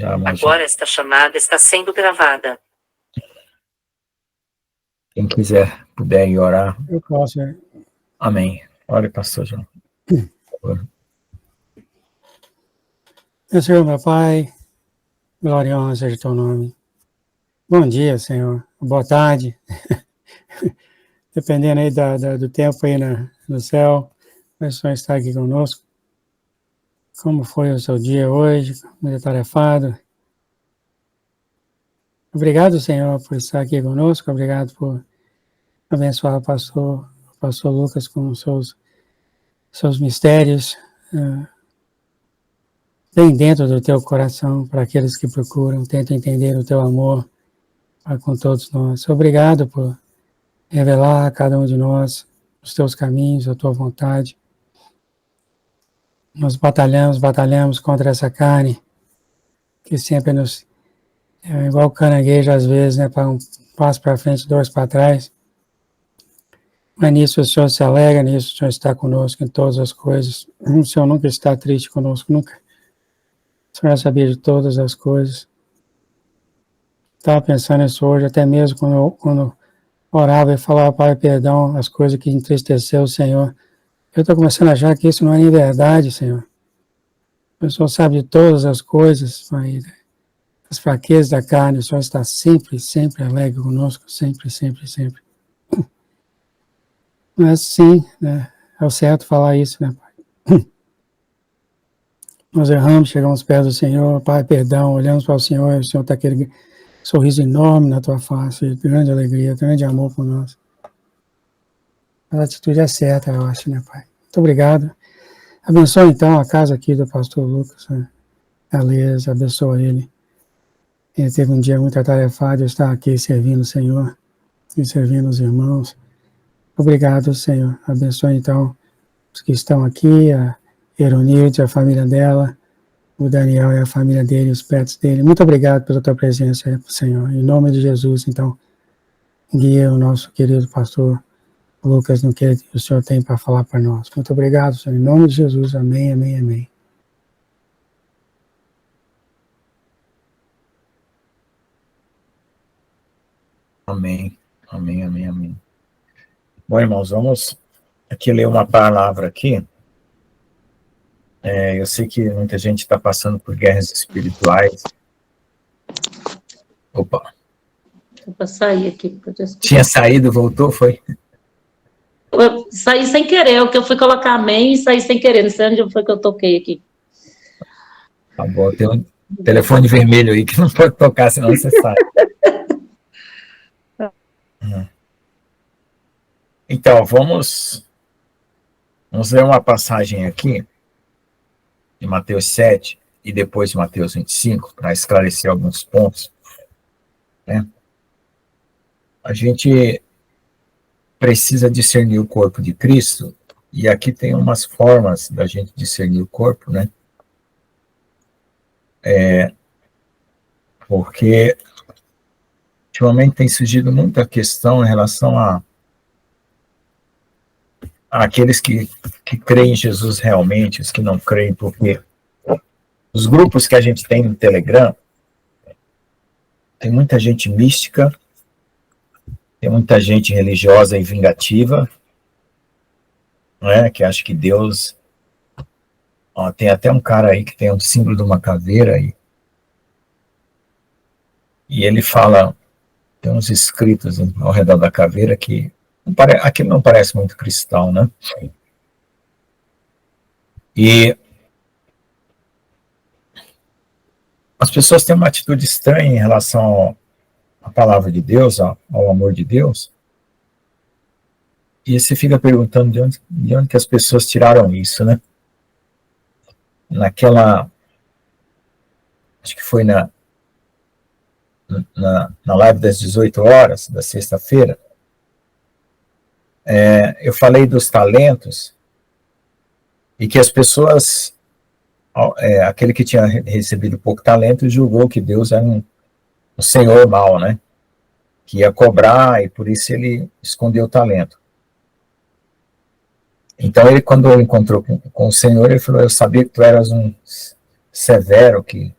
Agora esta chamada está sendo gravada. Quem quiser, puder ir orar. Eu posso. Amém. Ore, pastor João. Meu Senhor, meu Pai, glória e honra seja o teu nome. Bom dia, Senhor. Boa tarde. Dependendo aí do tempo aí no céu, o Senhor está aqui conosco. Como foi o seu dia hoje? Muito atarefado. Obrigado, Senhor, por estar aqui conosco. Obrigado por abençoar o pastor Lucas com os seus mistérios. Bem dentro do teu coração, para aqueles que procuram, tentam entender o teu amor para com todos nós. Obrigado por revelar a cada um de nós os teus caminhos, a tua vontade. Nós batalhamos contra essa carne, que sempre nos... É igual o caranguejo, às vezes, né? Para um passo para frente, dois para trás. Mas nisso o Senhor se alegra, nisso o Senhor está conosco em todas as coisas. O Senhor nunca está triste conosco, nunca. O Senhor já sabia de todas as coisas. Estava pensando nisso hoje, até mesmo quando orava e falava, Pai, perdão, as coisas que entristeceu o Senhor. Eu estou começando a achar que isso não é nem verdade, Senhor. O Senhor sabe de todas as coisas, Pai, as fraquezas da carne, o Senhor está sempre, sempre alegre conosco, sempre, sempre, sempre. Mas sim, né, é o certo falar isso, né, Pai? Nós erramos, chegamos aos pés do Senhor, Pai, perdão, olhamos para o Senhor, e o Senhor está aquele sorriso enorme na tua face, grande alegria, grande amor por nós. A atitude é certa, eu acho, né, Pai? Muito obrigado. Abençoa, então, a casa aqui do pastor Lucas, né? Beleza, abençoa ele. Ele teve um dia muito atarefado, eu estar aqui servindo o Senhor e servindo os irmãos. Obrigado, Senhor. Abençoa, então, os que estão aqui, a Eronilde, a família dela, o Daniel e a família dele, os pets dele. Muito obrigado pela tua presença, Senhor. Em nome de Jesus, então, guia o nosso querido pastor Lucas no que o Senhor tem para falar para nós. Muito obrigado, Senhor. Em nome de Jesus. Amém, amém, amém. Amém. Amém, amém, amém. Bom, irmãos, vamos aqui ler uma palavra aqui. Eu sei que muita gente está passando por guerras espirituais. Opa. Vou para sair aqui. Tinha saído, voltou, foi? Eu saí sem querer, o que eu fui colocar amém e saí sem querer. Não sei onde foi que eu toquei aqui. Tá bom, tem um telefone vermelho aí que não pode tocar, senão você sai. Então, vamos ler uma passagem aqui, de Mateus 7 e depois de Mateus 25, para esclarecer alguns pontos. Né? A gente precisa discernir o corpo de Cristo, e aqui tem umas formas da gente discernir o corpo, né? Porque ultimamente tem surgido muita questão em relação àqueles que creem em Jesus realmente, os que não creem, porque os grupos que a gente tem no Telegram, tem muita gente mística, tem muita gente religiosa e vingativa, né, que acha que Deus... Ó, tem até um cara aí que tem um símbolo de uma caveira aí, e ele fala, tem uns escritos ao redor da caveira que aquilo não parece muito cristão, né? E as pessoas têm uma atitude estranha em relação à palavra de Deus, ao amor de Deus, e você fica perguntando de onde que as pessoas tiraram isso, né? Acho que foi na live das 18 horas, da sexta-feira, eu falei dos talentos, e que as pessoas, aquele que tinha recebido pouco talento, julgou que Deus era um senhor mau, né? Que ia cobrar, e por isso ele escondeu o talento. Então, quando ele encontrou com o Senhor, ele falou, eu sabia que tu eras um severo, que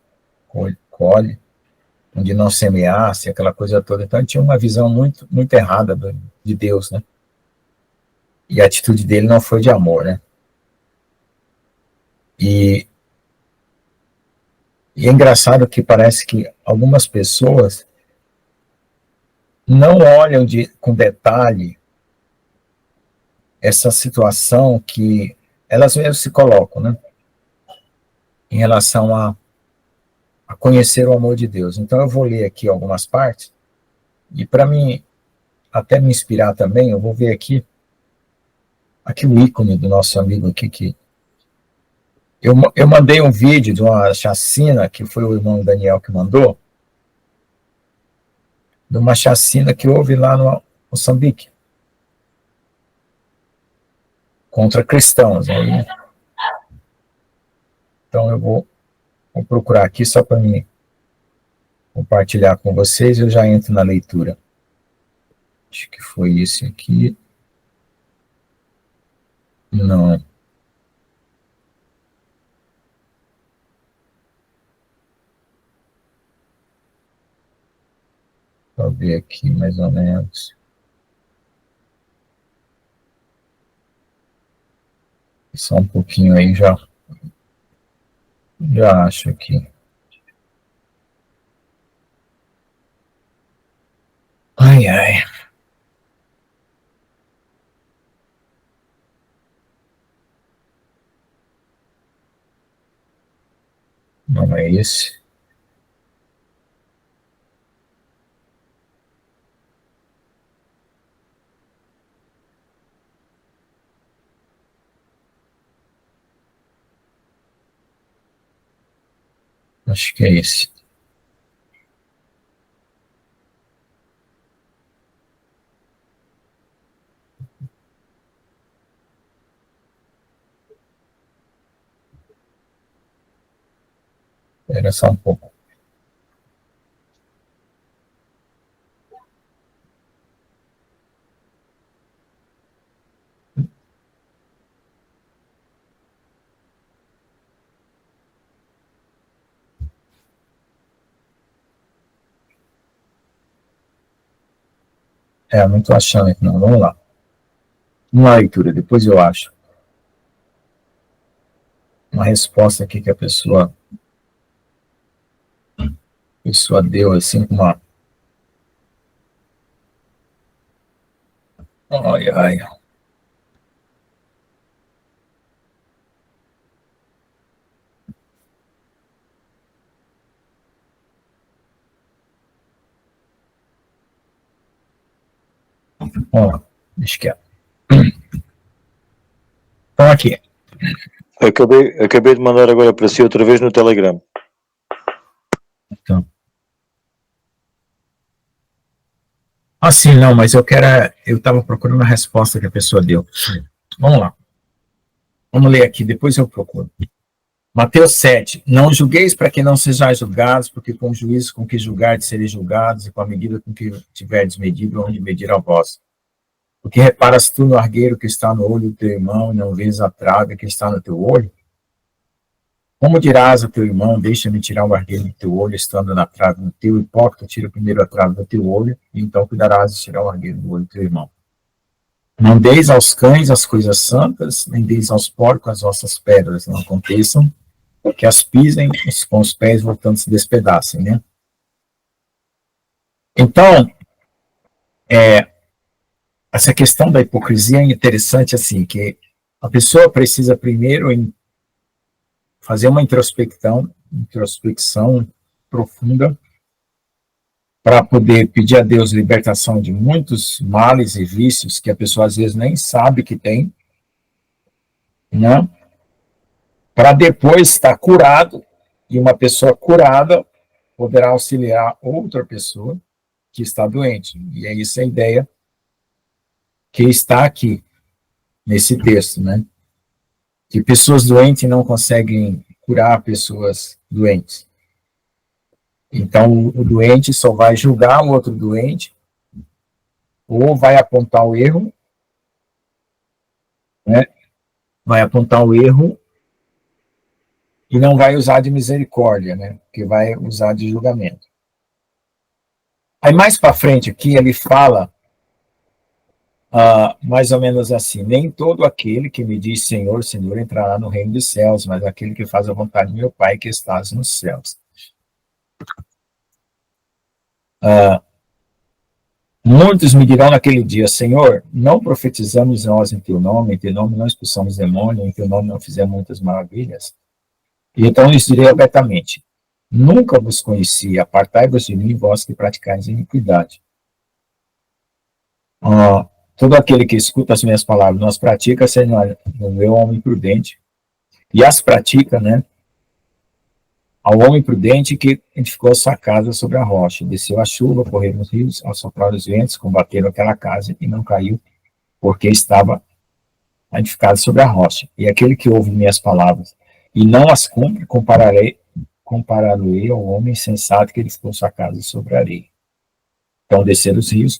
colhe, onde não semeasse, aquela coisa toda. Então, ele tinha uma visão muito, muito errada de Deus, né? E a atitude dele não foi de amor, né? E é engraçado que parece que algumas pessoas não olham com detalhe essa situação que elas mesmas se colocam, né? Em relação a conhecer o amor de Deus. Então, eu vou ler aqui algumas partes, e para mim, até me inspirar também, eu vou ver aqui o ícone do nosso amigo aqui, que eu mandei um vídeo de uma chacina, que foi o irmão Daniel que mandou, de uma chacina que houve lá no Moçambique, contra cristãos. Aí, então, eu vou procurar aqui só para mim compartilhar com vocês, eu já entro na leitura. Acho que foi esse aqui. Não. Vou ver aqui mais ou menos. Só um pouquinho aí, já acho aqui. Ai, ai. Não é esse. Acho que é esse. Era só um pouco. Não estou achando aqui, não. Vamos lá. Uma leitura, depois eu acho. Uma resposta aqui que a pessoa deu, assim, com uma... Ai, ai. Ó, deixa quieto. Então, aqui. Acabei de mandar agora para si outra vez no Telegram. Então. Sim, não, mas eu estava procurando a resposta que a pessoa deu. Vamos lá. Vamos ler aqui, depois eu procuro. Mateus 7. Não julgueis para que não sejais julgados, porque com o juízo com que julgardes sereis julgados, e com a medida com que tiverdes medido, onde medir a vós. Porque reparas tu no argueiro que está no olho do teu irmão, e não vês a trave que está no teu olho? Como dirás a teu irmão, deixa-me tirar o argueiro do teu olho, estando na trave no teu? Hipócrita, tira primeiro a trave do teu olho, e então cuidarás de tirar o argueiro do olho do teu irmão. Não deis aos cães as coisas santas, nem deis aos porcos as vossas pedras, não aconteçam que as pisem com os pés, voltando se despedacem, né? Então, essa questão da hipocrisia é interessante, assim, que a pessoa precisa primeiro fazer uma introspecção profunda para poder pedir a Deus libertação de muitos males e vícios que a pessoa às vezes nem sabe que tem, né? Para depois estar curado, e uma pessoa curada poderá auxiliar outra pessoa que está doente. E é isso a ideia que está aqui, nesse texto, né? Que pessoas doentes não conseguem curar pessoas doentes. Então, o doente só vai julgar o outro doente, ou vai apontar o erro, né? Vai apontar o erro e não vai usar de misericórdia, né? Que vai usar de julgamento. Aí mais para frente aqui ele fala mais ou menos assim: nem todo aquele que me diz Senhor, Senhor entrará no reino dos céus, mas aquele que faz a vontade de meu Pai que estás nos céus. Muitos me dirão naquele dia: Senhor, não profetizamos nós em teu nome não expulsamos demônio, em teu nome não fizemos muitas maravilhas? E então lhes direi abertamente: nunca vos conheci, apartai-vos de mim, vós que praticais iniquidade. Todo aquele que escuta as minhas palavras, não as pratica, será o meu homem prudente, e as pratica, né? Ao homem prudente que edificou sua casa sobre a rocha, desceu a chuva, correram os rios, assopraram os ventos, combateram aquela casa e não caiu, porque estava edificada sobre a rocha. E aquele que ouve minhas palavras e não as cumpre, compará-lo-ei ao homem sensato que edificou sua casa sobre a areia. Então desceram os rios,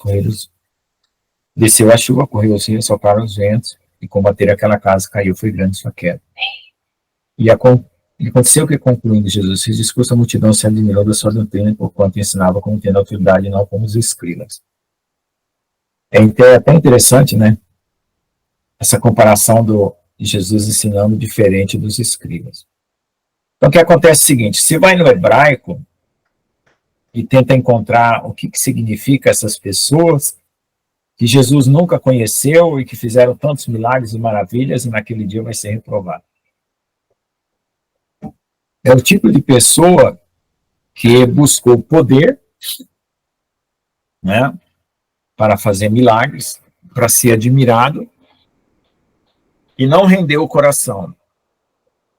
desceu a chuva, correu os rios, sopraram os ventos, e combateram aquela casa, caiu, foi grande sua queda. E aconteceu que, concluindo Jesus esse discurso, a multidão se admirou da sua doutrina, porquanto ensinava como tendo autoridade, não como os escribas. É até interessante, né? Essa comparação de Jesus ensinando diferente dos escribas. Então, o que acontece é o seguinte: se vai no hebraico e tenta encontrar o que significa essas pessoas que Jesus nunca conheceu e que fizeram tantos milagres e maravilhas, e naquele dia vai ser reprovado. É o tipo de pessoa que buscou poder, né, para fazer milagres, para ser admirado, e não rendeu o coração,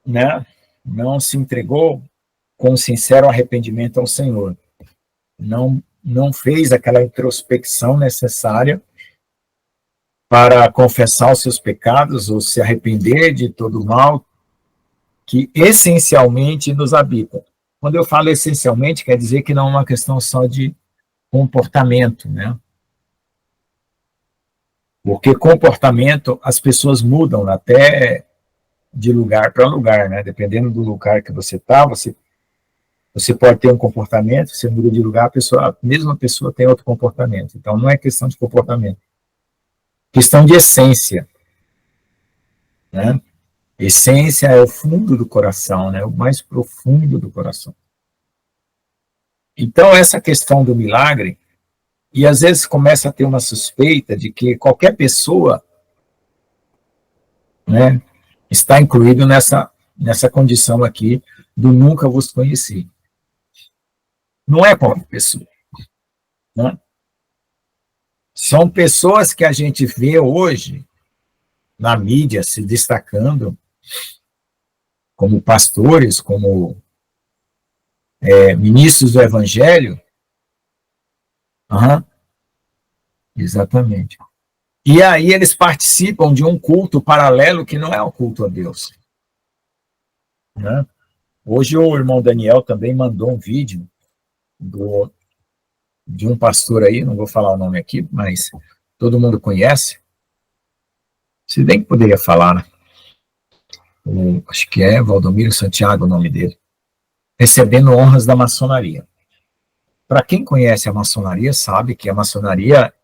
né? Não se entregou com sincero arrependimento ao Senhor. Não fez aquela introspecção necessária para confessar os seus pecados ou se arrepender de todo o mal que essencialmente nos habita. Quando eu falo essencialmente, quer dizer que não é uma questão só de comportamento, né? Porque comportamento, as pessoas mudam até de lugar para lugar, né? Dependendo do lugar que você está, você pode ter um comportamento, você muda de lugar, a mesma pessoa tem outro comportamento. Então, não é questão de comportamento. Questão de essência, né? Essência é o fundo do coração, né? O mais profundo do coração. Então, essa questão do milagre, e às vezes começa a ter uma suspeita de que qualquer pessoa, né, está incluído nessa condição aqui do nunca vos conheci. Não é qualquer pessoa, né? São pessoas que a gente vê hoje na mídia se destacando como pastores, como ministros do Evangelho. Exatamente. E aí eles participam de um culto paralelo que não é o culto a Deus, né? Hoje o irmão Daniel também mandou um vídeo de um pastor aí, não vou falar o nome aqui, mas todo mundo conhece. Se bem que poderia falar, né? Acho que é Valdomiro Santiago o nome dele. Recebendo honras da maçonaria. Para quem conhece a maçonaria, sabe que a maçonaria,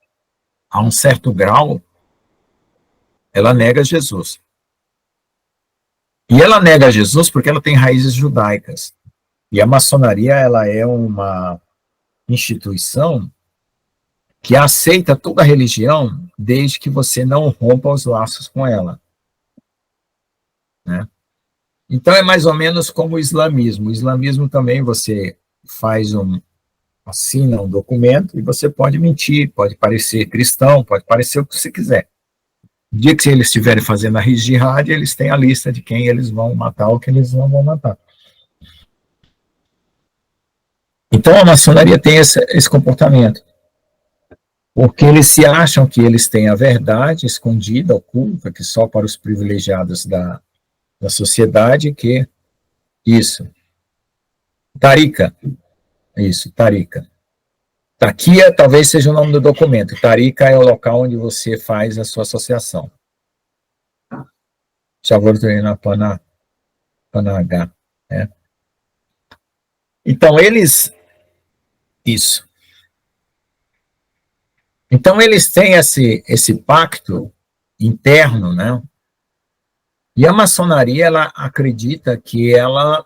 a um certo grau, ela nega Jesus. E ela nega Jesus porque ela tem raízes judaicas. E a maçonaria, ela é uma instituição que aceita toda a religião desde que você não rompa os laços com ela, né? Então é mais ou menos como o islamismo. O islamismo também você assina um documento e você pode mentir, pode parecer cristão, pode parecer o que você quiser. No dia que eles estiverem fazendo a jihad, eles têm a lista de quem eles vão matar ou quem eles não vão matar. Então a maçonaria tem esse comportamento, porque eles se acham que eles têm a verdade escondida, oculta, que só para os privilegiados da sociedade, que isso. Tariqa. Isso, Tariqa. Taquia talvez seja o nome do documento. Tariqa é o local onde você faz a sua associação. Panagá. né? Então, isso. Então, eles têm esse pacto interno, né? E a maçonaria, ela acredita que ela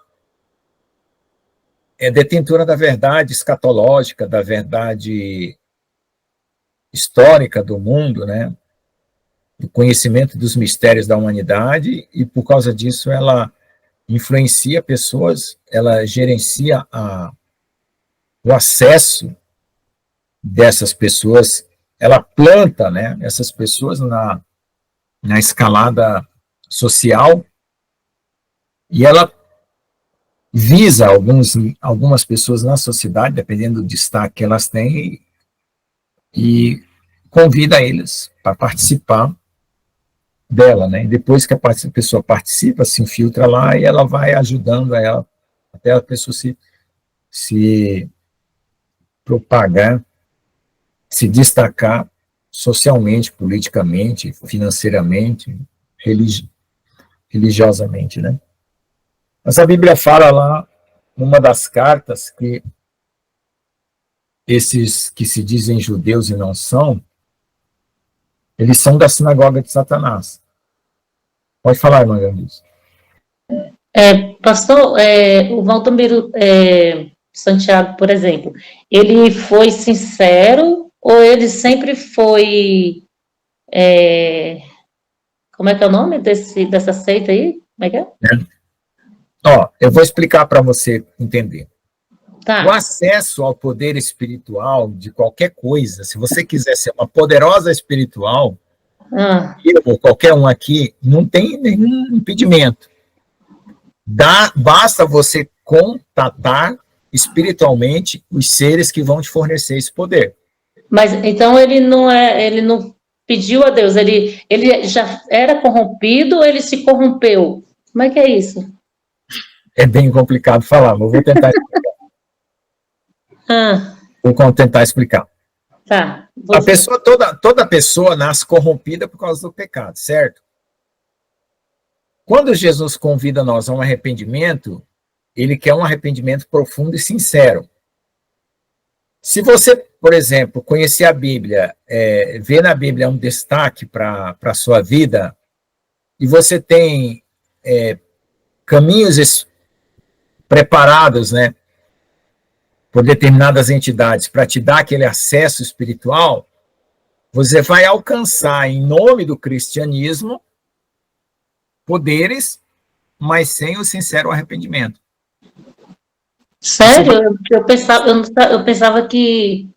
é detentora da verdade escatológica, da verdade histórica do mundo, né? Do conhecimento dos mistérios da humanidade, e por causa disso ela influencia pessoas, ela gerencia o acesso dessas pessoas, ela planta, né, essas pessoas na escalada social, e ela visa algumas pessoas na sociedade, dependendo do destaque que elas têm, e convida eles para participar dela, né? E depois que a pessoa participa, se infiltra lá, e ela vai ajudando a ela, até a pessoa se propagar, se destacar socialmente, politicamente, financeiramente, religiosamente, né? Mas a Bíblia fala lá, numa das cartas, que esses que se dizem judeus e não são, eles são da sinagoga de Satanás. Pode falar, irmã Gandhiz. Pastor, o Valdomiro Santiago, por exemplo, ele foi sincero ou ele sempre foi... como é que é o nome dessa seita aí? Como é que é? Ó, eu vou explicar para você entender. Tá. O acesso ao poder espiritual de qualquer coisa, se você quiser ser uma poderosa espiritual, eu ou qualquer um aqui, não tem nenhum impedimento. Basta você contatar espiritualmente os seres que vão te fornecer esse poder. Mas então ele não pediu a Deus, ele já era corrompido ou ele se corrompeu? Como é que é isso? É bem complicado falar, mas vou tentar explicar. Vou tentar explicar. Tá. A pessoa, toda pessoa nasce corrompida por causa do pecado, certo? Quando Jesus convida nós a um arrependimento, ele quer um arrependimento profundo e sincero. Se você, por exemplo, conhecer a Bíblia, ver na Bíblia um destaque para a sua vida, e você tem caminhos preparados, né, por determinadas entidades para te dar aquele acesso espiritual, você vai alcançar, em nome do cristianismo, poderes, mas sem o sincero arrependimento. Sério? Eu pensava que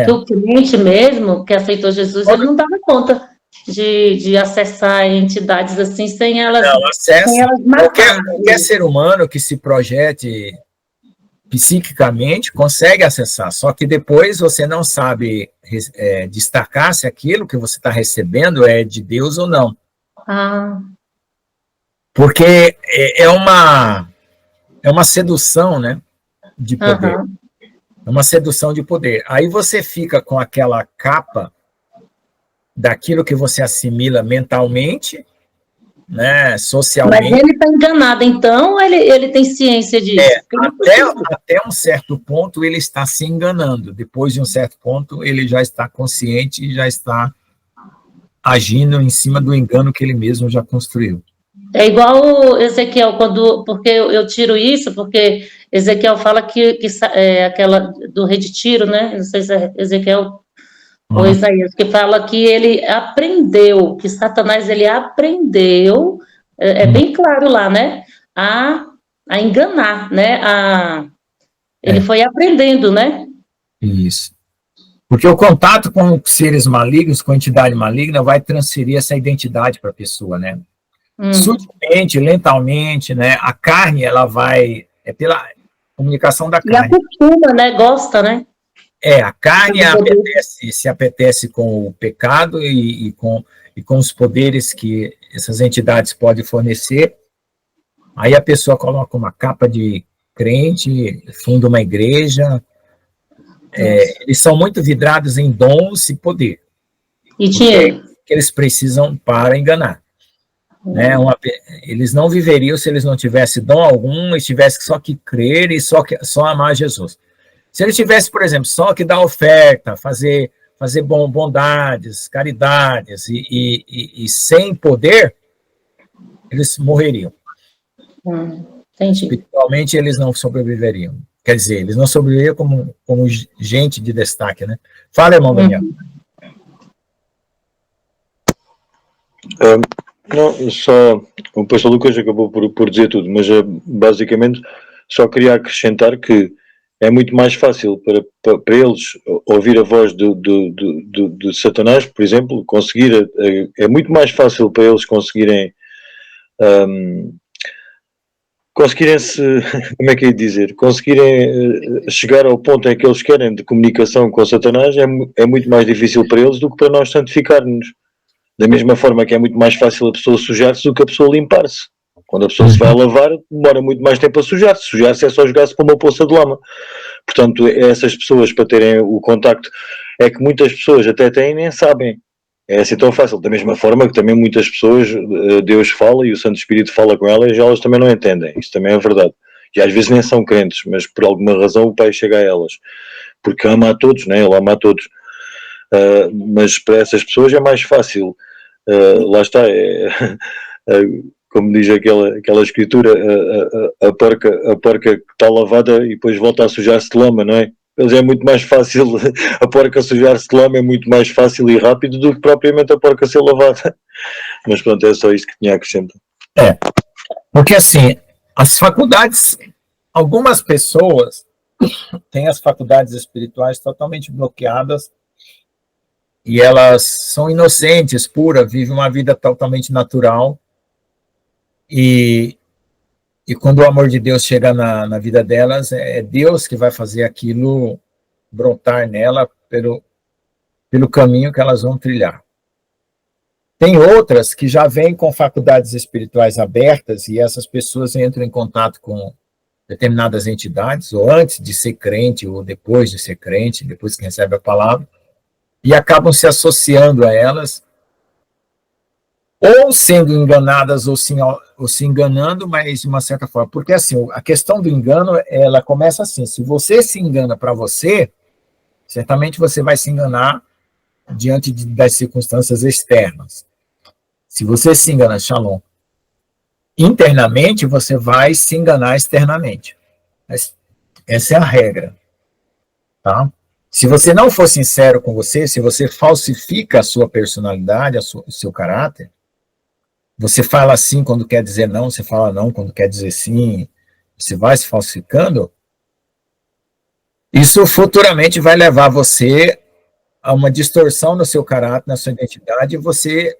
o cliente mesmo, que aceitou Jesus, ele não dava conta de acessar entidades assim, sem elas matarem. Qualquer ser humano que se projete psiquicamente consegue acessar, só que depois você não sabe destacar se aquilo que você está recebendo é de Deus ou não. Porque é uma sedução, né, de poder. É uma sedução de poder. Aí você fica com aquela capa daquilo que você assimila mentalmente, né, socialmente. Mas ele está enganado, então, ou ele tem ciência disso? Até um certo ponto ele está se enganando. Depois de um certo ponto ele já está consciente e já está agindo em cima do engano que ele mesmo já construiu. É igual o Ezequiel, porque eu tiro isso, porque Ezequiel fala que aquela do rei de Tiro, né? Não sei se é Ezequiel ou Isaías, que fala que ele aprendeu, que Satanás ele aprendeu, bem claro lá, né? A enganar, né? Ele foi aprendendo, né? Isso. Porque o contato com seres malignos, com entidade maligna, vai transferir essa identidade para a pessoa, né? Sutilmente, lentamente, né? A carne, ela vai... É pela comunicação da carne. E acostuma, né? Gosta, né? A carne se apetece com o pecado e com os poderes que essas entidades podem fornecer. Aí a pessoa coloca uma capa de crente, funda uma igreja. Eles são muito vidrados em dons e poder. E dinheiro. Que eles precisam para enganar. né? Eles não viveriam se eles não tivessem dom algum e tivessem só que crer e só amar Jesus. Se eles tivessem, por exemplo, só que dar oferta, fazer bondades, caridades e sem poder, eles morreriam. Entendi. Espiritualmente, eles não sobreviveriam. Quer dizer, eles não sobreviveriam como gente de destaque, né? Fala, irmão Daniel. Não, só o pastor Lucas acabou por dizer tudo, mas basicamente só queria acrescentar que é muito mais fácil para eles ouvir a voz de Satanás, por exemplo, é muito mais fácil para eles conseguirem como é que é dizer, conseguirem chegar ao ponto em que eles querem de comunicação com Satanás, é muito mais difícil para eles do que para nós santificar-nos. Da mesma forma que é muito mais fácil a pessoa sujar-se do que a pessoa limpar-se. Quando a pessoa se vai lavar, demora muito mais tempo a sujar-se. Sujar-se é só jogar-se para uma poça de lama. Portanto, essas pessoas, para terem o contacto, é que muitas pessoas até têm e nem sabem. É assim tão fácil. Da mesma forma que também muitas pessoas, Deus fala e o Santo Espírito fala com elas e elas também não entendem. Isso também é verdade. E às vezes nem são crentes, mas por alguma razão o Pai chega a elas. Porque ama a todos, né? Ele ama a todos. Mas para essas pessoas é mais fácil. Lá está, como diz aquela escritura, a porca que está lavada e depois volta a sujar-se de lama, não é? Eles é muito mais fácil, a porca sujar-se de lama é muito mais fácil e rápido do que propriamente a porca ser lavada. Mas pronto, é só isso que tinha a acrescentar. Porque assim, as faculdades, algumas pessoas têm as faculdades espirituais totalmente bloqueadas e elas são inocentes, puras, vivem uma vida totalmente natural e quando o amor de Deus chega na vida delas, é Deus que vai fazer aquilo brotar nela pelo caminho que elas vão trilhar. Tem outras que já vêm com faculdades espirituais abertas e essas pessoas entram em contato com determinadas entidades, ou antes de ser crente, ou depois de ser crente, depois que recebe a palavra, e acabam se associando a elas, ou sendo enganadas, ou se enganando, mas de uma certa forma. Porque assim, a questão do engano, ela começa assim, se você se engana para você, certamente você vai se enganar diante das circunstâncias externas. Se você se engana, Shalom, internamente, você vai se enganar externamente. Mas essa é a regra. Tá? Se você não for sincero com você, se você falsifica a sua personalidade, o seu caráter, você fala sim quando quer dizer não, você fala não quando quer dizer sim, você vai se falsificando, isso futuramente vai levar você a uma distorção no seu caráter, na sua identidade, e você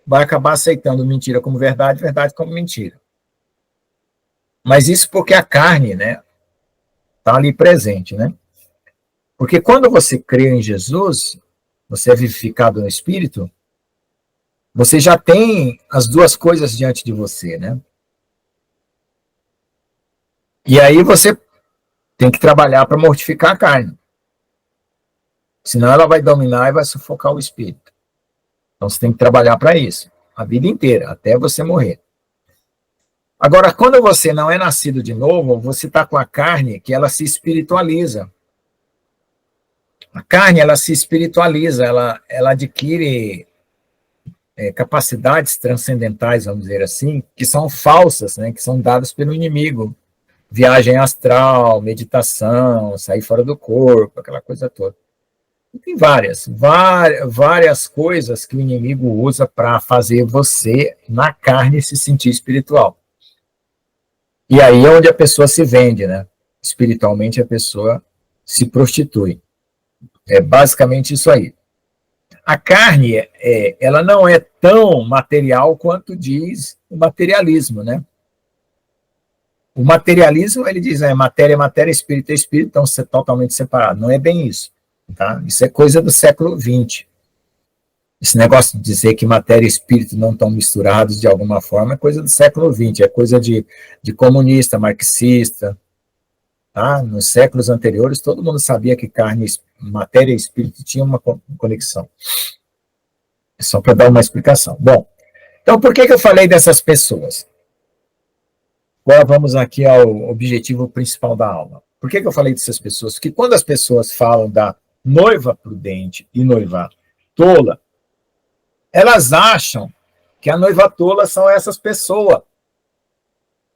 vai acabar aceitando mentira como verdade, verdade como mentira. Mas isso porque a carne, né, está ali presente, né? Porque quando você crê em Jesus, você é vivificado no Espírito, você já tem as duas coisas diante de você, né? E aí você tem que trabalhar para mortificar a carne. Senão ela vai dominar e vai sufocar o Espírito. Então você tem que trabalhar para isso, a vida inteira, até você morrer. Agora, quando você não é nascido de novo, você está com a carne que ela se espiritualiza. A carne, ela se espiritualiza, ela adquire capacidades transcendentais, vamos dizer assim, que são falsas, né, que são dadas pelo inimigo. Viagem astral, meditação, sair fora do corpo, aquela coisa toda. E tem várias coisas que o inimigo usa para fazer você, na carne, se sentir espiritual. E aí é onde a pessoa se vende, né? Espiritualmente a pessoa se prostitui. É basicamente isso aí. A carne, ela não é tão material quanto diz o materialismo, né? O materialismo, ele diz, matéria é matéria, espírito é espírito, então é totalmente separado. Não é bem isso, tá? Isso é coisa do século XX. Esse negócio de dizer que matéria e espírito não estão misturados de alguma forma é coisa do século XX, é coisa de comunista, marxista. Tá? Nos séculos anteriores, todo mundo sabia que matéria e espírito tinham uma conexão. É só para dar uma explicação. Bom, Então, por que eu falei dessas pessoas? Agora vamos aqui ao objetivo principal da aula. Por que eu falei dessas pessoas? Porque quando as pessoas falam da noiva prudente e noiva tola, elas acham que a noiva tola são essas pessoas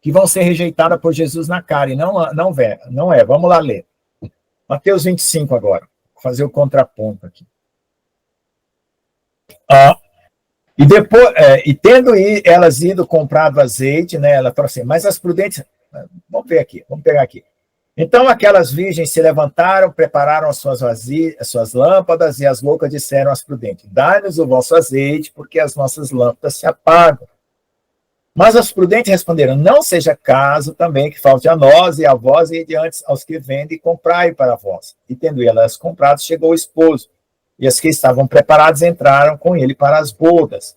que vão ser rejeitadas por Jesus na cara. E não é. Vamos lá ler. Mateus 25 agora. Vou fazer o contraponto aqui. E depois, e tendo elas ido comprado azeite, né, ela falou assim, mas as prudentes, vamos pegar aqui. Então aquelas virgens se levantaram, prepararam as suas lâmpadas, e as loucas disseram às prudentes, dai-nos o vosso azeite, porque as nossas lâmpadas se apagam. Mas as prudentes responderam, não seja caso também que falte a nós e a vós e diante aos que vendem, comprai para vós. E tendo elas comprado, chegou o esposo. E as que estavam preparadas entraram com ele para as bodas.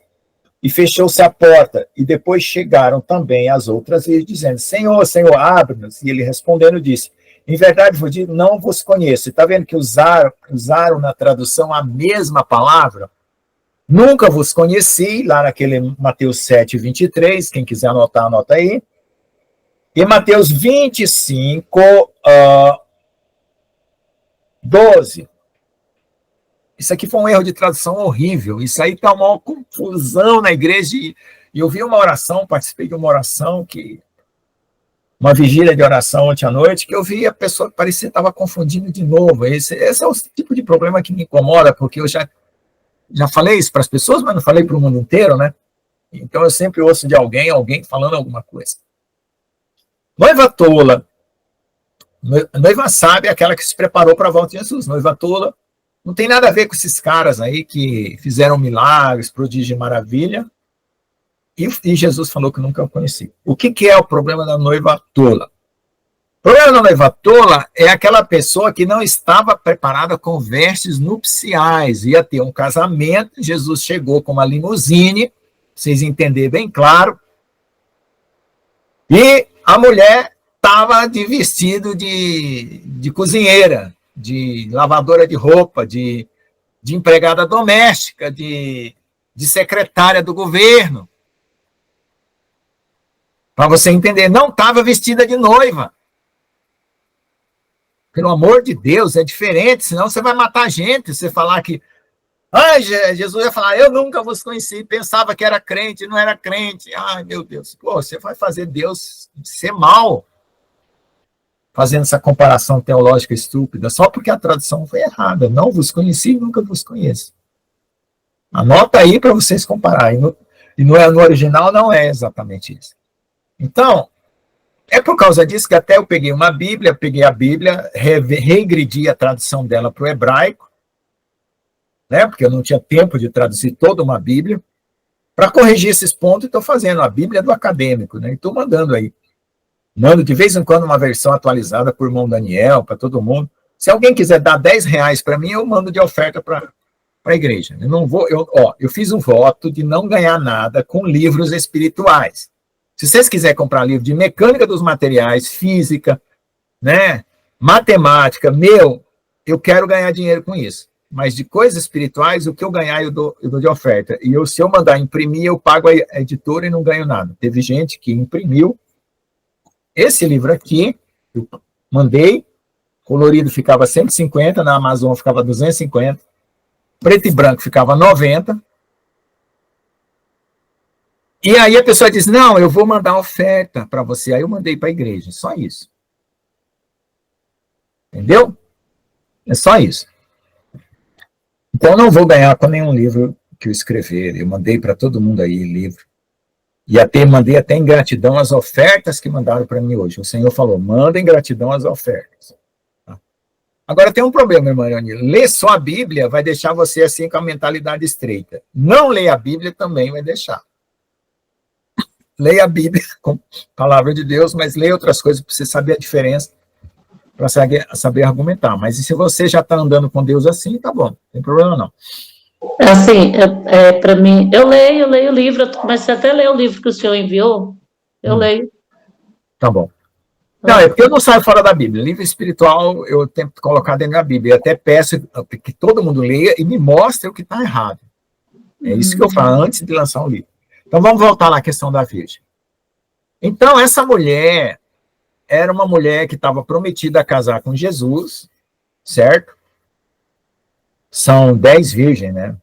E fechou-se a porta. E depois chegaram também as outras, e dizendo, Senhor, Senhor, abre-nos. E ele respondendo disse, em verdade vos digo, não vos conheço. Está vendo que usaram na tradução a mesma palavra? Nunca vos conheci, lá naquele Mateus 7, 23, quem quiser anotar, anota aí. E Mateus 25, 12. Isso aqui foi um erro de tradução horrível. Isso aí está uma confusão na igreja. E eu vi uma oração, participei de uma oração, uma vigília de oração ontem à noite, que eu vi a pessoa que parecia que estava confundindo de novo. Esse é o tipo de problema que me incomoda, porque eu já falei isso para as pessoas, mas não falei para o mundo inteiro, né? Então eu sempre ouço de alguém falando alguma coisa. Noiva tola. Noiva sábia é aquela que se preparou para a volta de Jesus. Noiva tola não tem nada a ver com esses caras aí que fizeram milagres, prodígio e maravilha, e Jesus falou que nunca o conheci. O que é o problema da noiva tola? O problema da noiva tola é aquela pessoa que não estava preparada com vestes nupciais, ia ter um casamento, Jesus chegou com uma limusine, vocês entenderem bem claro, e a mulher estava de vestido de cozinheira, de lavadora de roupa, de empregada doméstica, de secretária do governo. Para você entender, não estava vestida de noiva. Pelo amor de Deus, é diferente, senão você vai matar a gente, você falar que... Jesus vai falar, eu nunca vos conheci, pensava que era crente, não era crente. Ai, meu Deus, pô, você vai fazer Deus ser mal, fazendo essa comparação teológica estúpida, só porque a tradução foi errada. Não vos conheci, nunca vos conheço. Anota aí para vocês compararem. No original não é exatamente isso. Então, é por causa disso que até eu peguei a Bíblia, regredi a tradução dela para o hebraico, né, porque eu não tinha tempo de traduzir toda uma Bíblia, para corrigir esses pontos, estou fazendo a Bíblia do acadêmico, né, e estou mandando aí. Mando de vez em quando uma versão atualizada por irmão Daniel, para todo mundo. Se alguém quiser dar R$10 para mim, eu mando de oferta para a igreja. Eu não vou, eu fiz um voto de não ganhar nada com livros espirituais. Se vocês quiserem comprar livro de mecânica dos materiais, física, né, matemática, eu quero ganhar dinheiro com isso. Mas de coisas espirituais, o que eu ganhar, eu dou de oferta. E se eu mandar imprimir, eu pago a editora e não ganho nada. Teve gente que imprimiu esse livro aqui, eu mandei, colorido ficava 150, na Amazon ficava 250, preto e branco ficava 90. E aí a pessoa diz, não, eu vou mandar oferta para você. Aí eu mandei para a igreja, só isso. Entendeu? É só isso. Então eu não vou ganhar com nenhum livro que eu escrever. Eu mandei para todo mundo aí livro. E mandei até em gratidão as ofertas que mandaram para mim hoje. O Senhor falou, manda em gratidão as ofertas. Tá? Agora tem um problema, irmã Leonila. Ler só a Bíblia vai deixar você assim com a mentalidade estreita. Não ler a Bíblia também vai deixar. Leia a Bíblia com a palavra de Deus, mas leia outras coisas para você saber a diferença, para saber argumentar. Mas se você já está andando com Deus assim, tá bom, não tem problema não. Assim, para mim, eu leio o livro, eu comecei até a ler o livro que o senhor enviou, eu leio. Tá bom. Não, é porque eu não saio fora da Bíblia. Livro espiritual eu tento colocar dentro da Bíblia. Eu até peço que todo mundo leia e me mostre o que está errado. É isso que eu falo antes de lançar um livro. Então vamos voltar lá à questão da Virgem. Então essa mulher era uma mulher que estava prometida a casar com Jesus, certo? São 10 virgens, né?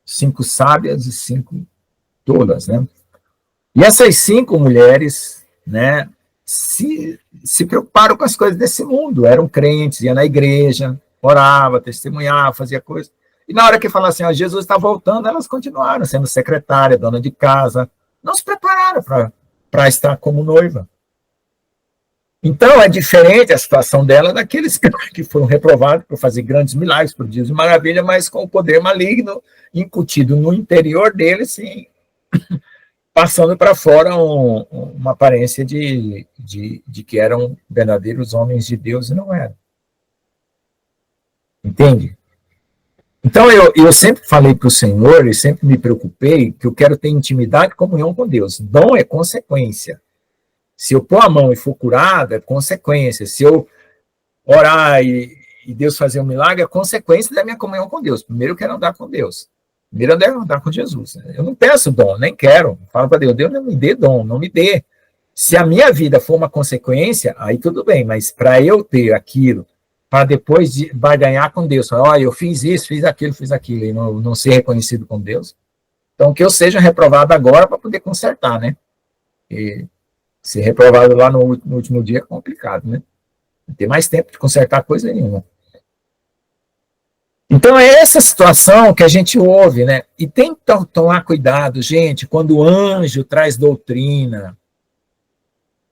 5 sábias e 5 tolas, né? E essas 5 mulheres, né, se preocuparam com as coisas desse mundo, eram crentes, iam na igreja, orava, testemunhava, fazia coisas. E na hora que falaram assim, ó, Jesus está voltando, elas continuaram sendo secretária, dona de casa, não se prepararam para estar como noiva. Então, é diferente a situação dela daqueles que foram reprovados por fazer grandes milagres, prodígios e maravilha, mas com o poder maligno incutido no interior deles, sim, passando para fora uma aparência de que eram verdadeiros homens de Deus e não eram. Entende? Então, eu sempre falei para o Senhor, e sempre me preocupei, que eu quero ter intimidade e comunhão com Deus. Dom é consequência. Se eu pôr a mão e for curado, é consequência. Se eu orar e Deus fazer um milagre, é consequência da minha comunhão com Deus. Primeiro eu quero andar com Deus. Primeiro eu devo andar com Jesus. Eu não peço dom, nem quero. Falo para Deus, Deus não me dê dom, não me dê. Se a minha vida for uma consequência, aí tudo bem, mas para eu ter aquilo, para depois vai ganhar com Deus. Olha, eu fiz isso, fiz aquilo, e não ser reconhecido com Deus. Então, que eu seja reprovado agora para poder consertar, né? E ser reprovado lá no último dia é complicado, né? Não tem mais tempo de consertar coisa nenhuma. Então, é essa situação que a gente ouve, né? E tem que tomar cuidado, gente, quando o anjo traz doutrina.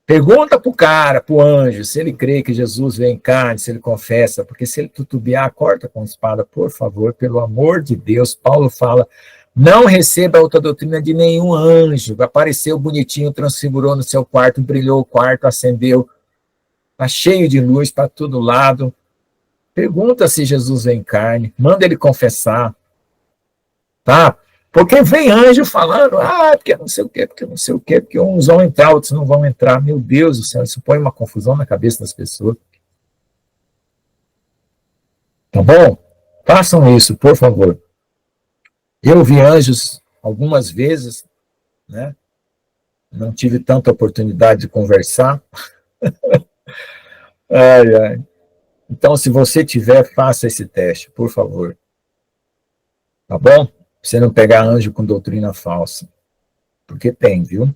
Pergunta para o anjo, se ele crê que Jesus vem em carne, se ele confessa, porque se ele tutubiar, corta com espada, por favor, pelo amor de Deus. Paulo fala, não receba outra doutrina de nenhum anjo. Apareceu bonitinho, transfigurou no seu quarto, brilhou o quarto, acendeu, está cheio de luz para todo lado. Pergunta se Jesus vem em carne, manda ele confessar, tá? Porque vem anjo falando, porque não sei o quê, porque não sei o quê, porque uns vão entrar, outros não vão entrar. Meu Deus do céu, isso põe uma confusão na cabeça das pessoas. Tá bom? Façam isso, por favor. Eu vi anjos algumas vezes, né? Não tive tanta oportunidade de conversar. Ai, ai. Então, se você tiver, faça esse teste, por favor. Tá bom? Pra você não pegar anjo com doutrina falsa. Porque tem, viu?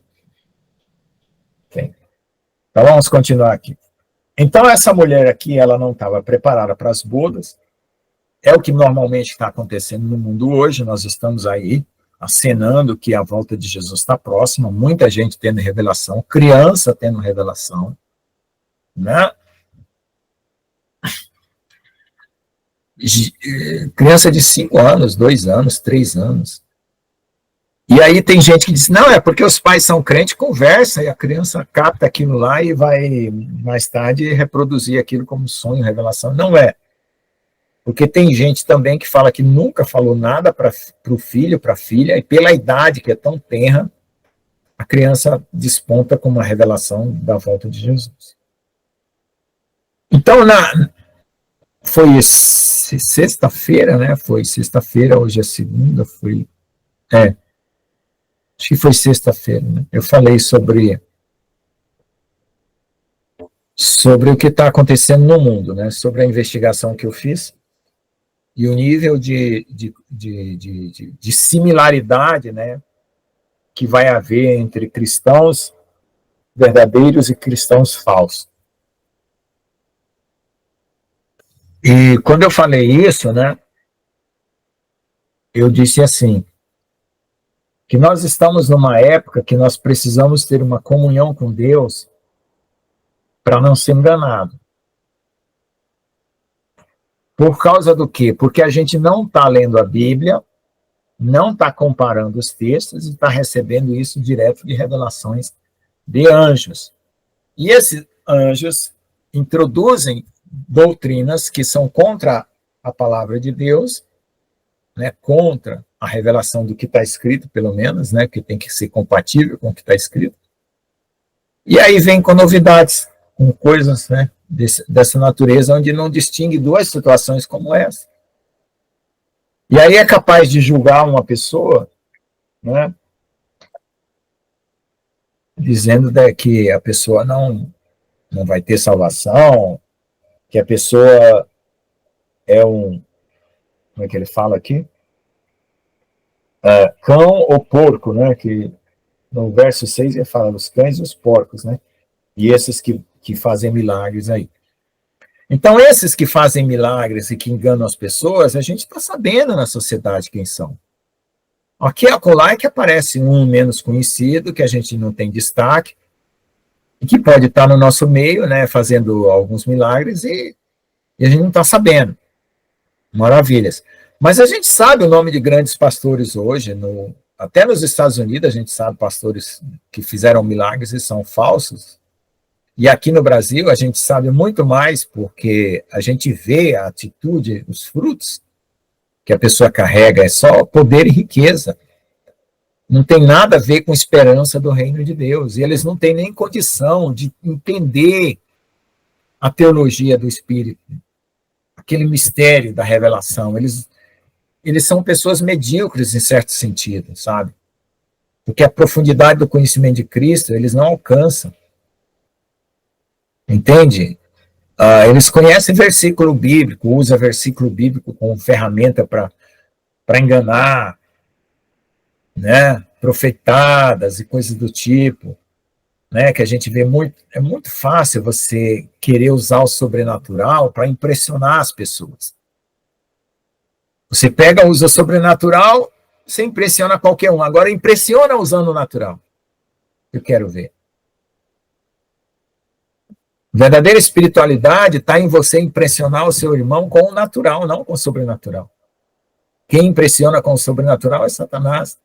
Tem. Então, vamos continuar aqui. Então, essa mulher aqui, ela não estava preparada para as bodas. É o que normalmente está acontecendo no mundo hoje. Nós estamos aí acenando que a volta de Jesus está próxima. Muita gente tendo revelação. Criança tendo revelação. Né? Criança de 5 anos, 2 anos, 3 anos. E aí tem gente que diz, não, é porque os pais são crentes, conversa, e a criança capta aquilo lá e vai, mais tarde, reproduzir aquilo como sonho, revelação. Não é. Porque tem gente também que fala que nunca falou nada para o filho, para a filha, e pela idade que é tão tenra, a criança desponta com uma revelação da volta de Jesus. Então, foi sexta-feira, né? Foi sexta-feira, hoje é segunda, acho que foi sexta-feira, né? Eu falei sobre o que está acontecendo no mundo, né? Sobre a investigação que eu fiz e o nível de similaridade, né? Que vai haver entre cristãos verdadeiros e cristãos falsos. E quando eu falei isso, né, eu disse assim, que nós estamos numa época que nós precisamos ter uma comunhão com Deus para não ser enganado. Por causa do quê? Porque a gente não está lendo a Bíblia, não está comparando os textos e está recebendo isso direto de revelações de anjos. E esses anjos introduzem doutrinas que são contra a palavra de Deus, né, contra a revelação do que está escrito, pelo menos, né, que tem que ser compatível com o que está escrito. E aí vem com novidades, com coisas, né, dessa natureza, onde não distingue duas situações como essa. E aí é capaz de julgar uma pessoa né? Dizendo que a pessoa não vai ter salvação, que a pessoa é um, como é que ele fala aqui? Cão ou porco, né? Que no verso 6 ele fala os cães e os porcos, né? E esses que fazem milagres aí. Então, esses que fazem milagres e que enganam as pessoas, a gente está sabendo na sociedade quem são. Aqui é acolá que aparece um menos conhecido, que a gente não tem destaque, e que pode estar no nosso meio, né, fazendo alguns milagres, e a gente não está sabendo. Maravilhas. Mas a gente sabe o nome de grandes pastores hoje, até nos Estados Unidos a gente sabe pastores que fizeram milagres e são falsos. E aqui no Brasil a gente sabe muito mais porque a gente vê a atitude, os frutos que a pessoa carrega, é só poder e riqueza. Não tem nada a ver com esperança do reino de Deus. E eles não têm nem condição de entender a teologia do Espírito, aquele mistério da revelação. Eles são pessoas medíocres em certo sentido, sabe? Porque a profundidade do conhecimento de Cristo eles não alcançam. Entende? Eles conhecem versículo bíblico, usam versículo bíblico como ferramenta para enganar, né? Profetadas e coisas do tipo, né? Que a gente vê muito. É muito fácil você querer usar o sobrenatural para impressionar as pessoas. Você pega, usa o sobrenatural, você impressiona qualquer um. Agora, impressiona usando o natural. Eu quero ver. Verdadeira espiritualidade está em você impressionar o seu irmão com o natural, não com o sobrenatural. Quem impressiona com o sobrenatural é Satanás.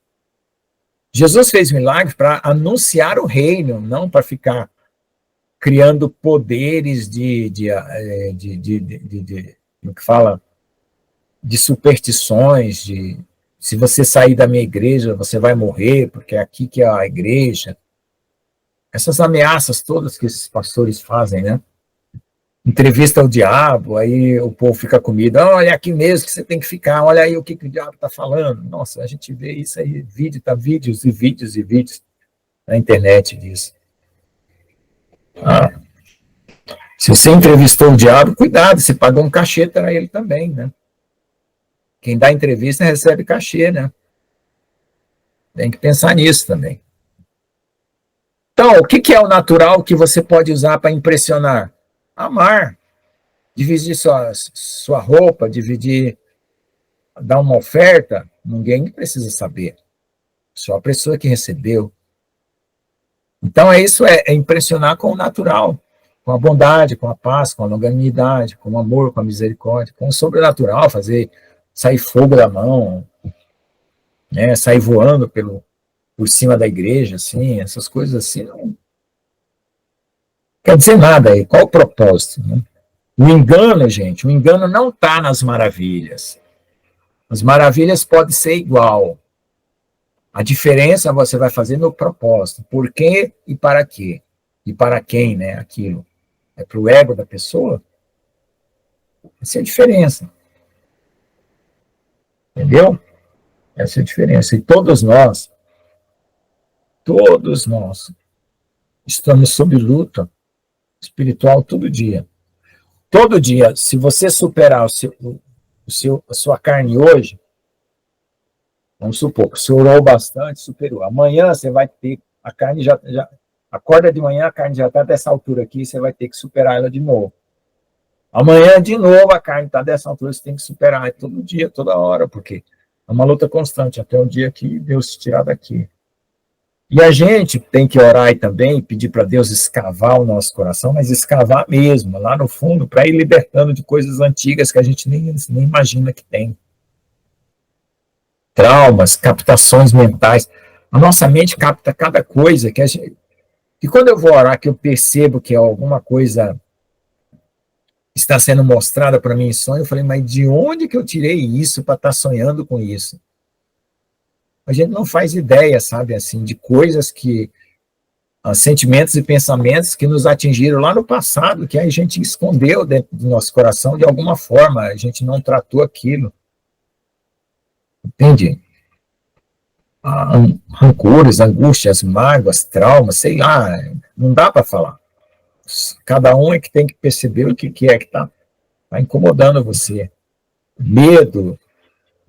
Jesus fez milagres para anunciar o reino, não para ficar criando poderes como que fala? De superstições, se você sair da minha igreja, você vai morrer, porque é aqui que é a igreja. Essas ameaças todas que esses pastores fazem, né? Entrevista ao diabo, aí o povo fica com medo. Olha, aqui mesmo que você tem que ficar, olha aí o que o diabo está falando. Nossa, a gente vê isso aí, vídeos e vídeos na internet disso. Se você entrevistou o diabo, cuidado, você pagou um cachê para ele também, né? Quem dá entrevista recebe cachê, né? Tem que pensar nisso também. Então, o que é o natural que você pode usar para impressionar? Amar. Dividir sua roupa, dar uma oferta, ninguém precisa saber. Só a pessoa que recebeu. Então, isso é impressionar com o natural, com a bondade, com a paz, com a longanimidade, com o amor, com a misericórdia, com o sobrenatural, sair fogo da mão, né, sair voando por cima da igreja, assim, essas coisas assim, não quer dizer nada aí. Qual o propósito? Né? O engano, gente, o engano não está nas maravilhas. As maravilhas podem ser igual. A diferença você vai fazer no propósito. Por quê e para quê? E para quem, né, aquilo? É para o ego da pessoa? Essa é a diferença. Entendeu? Essa é a diferença. E todos nós estamos sob luta espiritual todo dia. Todo dia, se você superar a sua carne hoje, vamos supor que você orou bastante, superou. Amanhã você vai ter, a carne já acorda de manhã, a carne já está dessa altura aqui, você vai ter que superar ela de novo. Amanhã, de novo, a carne está dessa altura, você tem que superar todo dia, toda hora, porque é uma luta constante, até o dia que Deus te tirar daqui. E a gente tem que orar aí também, pedir para Deus escavar o nosso coração, mas escavar mesmo, lá no fundo, para ir libertando de coisas antigas que a gente nem imagina que tem. Traumas, captações mentais. A nossa mente capta cada coisa que a gente... E quando eu vou orar, que eu percebo que alguma coisa está sendo mostrada para mim em sonho, eu falei, mas de onde que eu tirei isso para estar sonhando com isso? A gente não faz ideia, sabe, assim, de coisas sentimentos e pensamentos que nos atingiram lá no passado, que a gente escondeu dentro do nosso coração de alguma forma, a gente não tratou aquilo. Entende? rancores, angústias, mágoas, traumas, sei lá, não dá para falar. Cada um é que tem que perceber o que é que está incomodando você. Medo,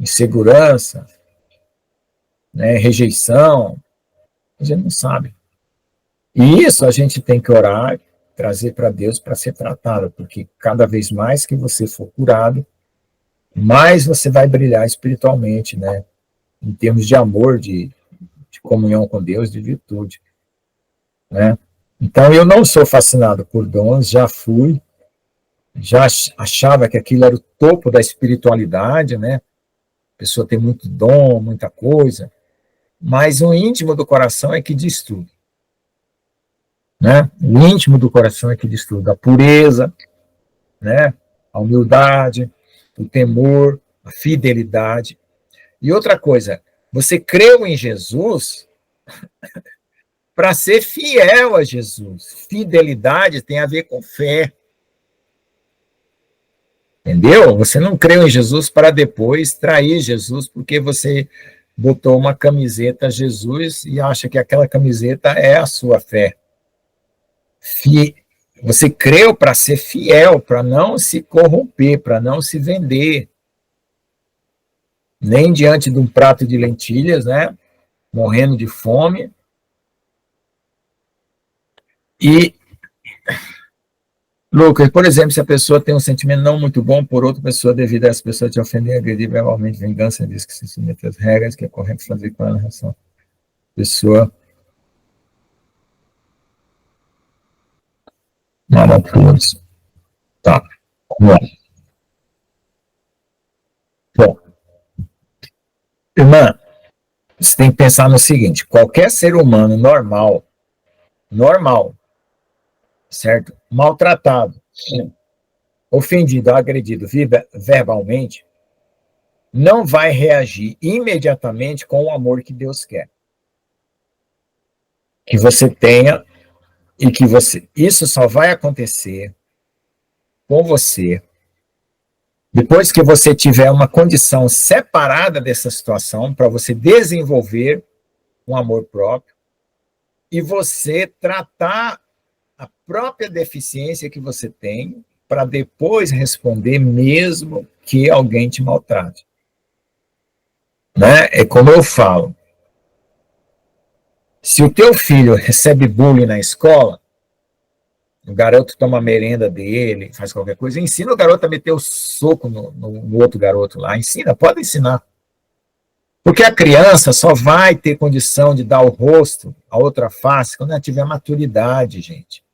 insegurança, né, rejeição, a gente não sabe. E isso a gente tem que orar, trazer para Deus para ser tratado, porque cada vez mais que você for curado, mais você vai brilhar espiritualmente, né? Em termos de amor, de comunhão com Deus, de virtude, né? Então, eu não sou fascinado por dons, já fui, já achava que aquilo era o topo da espiritualidade, né? A pessoa tem muito dom, muita coisa, mas o íntimo do coração é que diz tudo, né? O íntimo do coração é que diz tudo, a pureza, né? A humildade, o temor, a fidelidade. E outra coisa, você creu em Jesus para ser fiel a Jesus. Fidelidade tem a ver com fé. Entendeu? Você não creu em Jesus para depois trair Jesus porque você botou uma camiseta Jesus e acha que aquela camiseta é a sua fé. Você creu para ser fiel, para não se corromper, para não se vender. Nem diante de um prato de lentilhas, né? Morrendo de fome. E, Lucas, por exemplo, se a pessoa tem um sentimento não muito bom por outra pessoa, devido a essa pessoa te ofender, agredir verbalmente, vingança, diz que se submete às regras, que é correto fazer com a narração. Pessoa maravilhosa. Tá. Bom, irmã, você tem que pensar no seguinte, qualquer ser humano normal, certo? Maltratado, ofendido, agredido verbalmente, não vai reagir imediatamente com o amor que Deus quer. Que você tenha e que você... Isso só vai acontecer com você depois que você tiver uma condição separada dessa situação para você desenvolver um amor próprio e você tratar a própria deficiência que você tem para depois responder mesmo que alguém te maltrate. Né? É como eu falo, se o teu filho recebe bullying na escola, o garoto toma a merenda dele, faz qualquer coisa, ensina o garoto a meter o soco no outro garoto lá, ensina, pode ensinar. Porque a criança só vai ter condição de dar o rosto, a outra face, quando ela tiver maturidade, gente.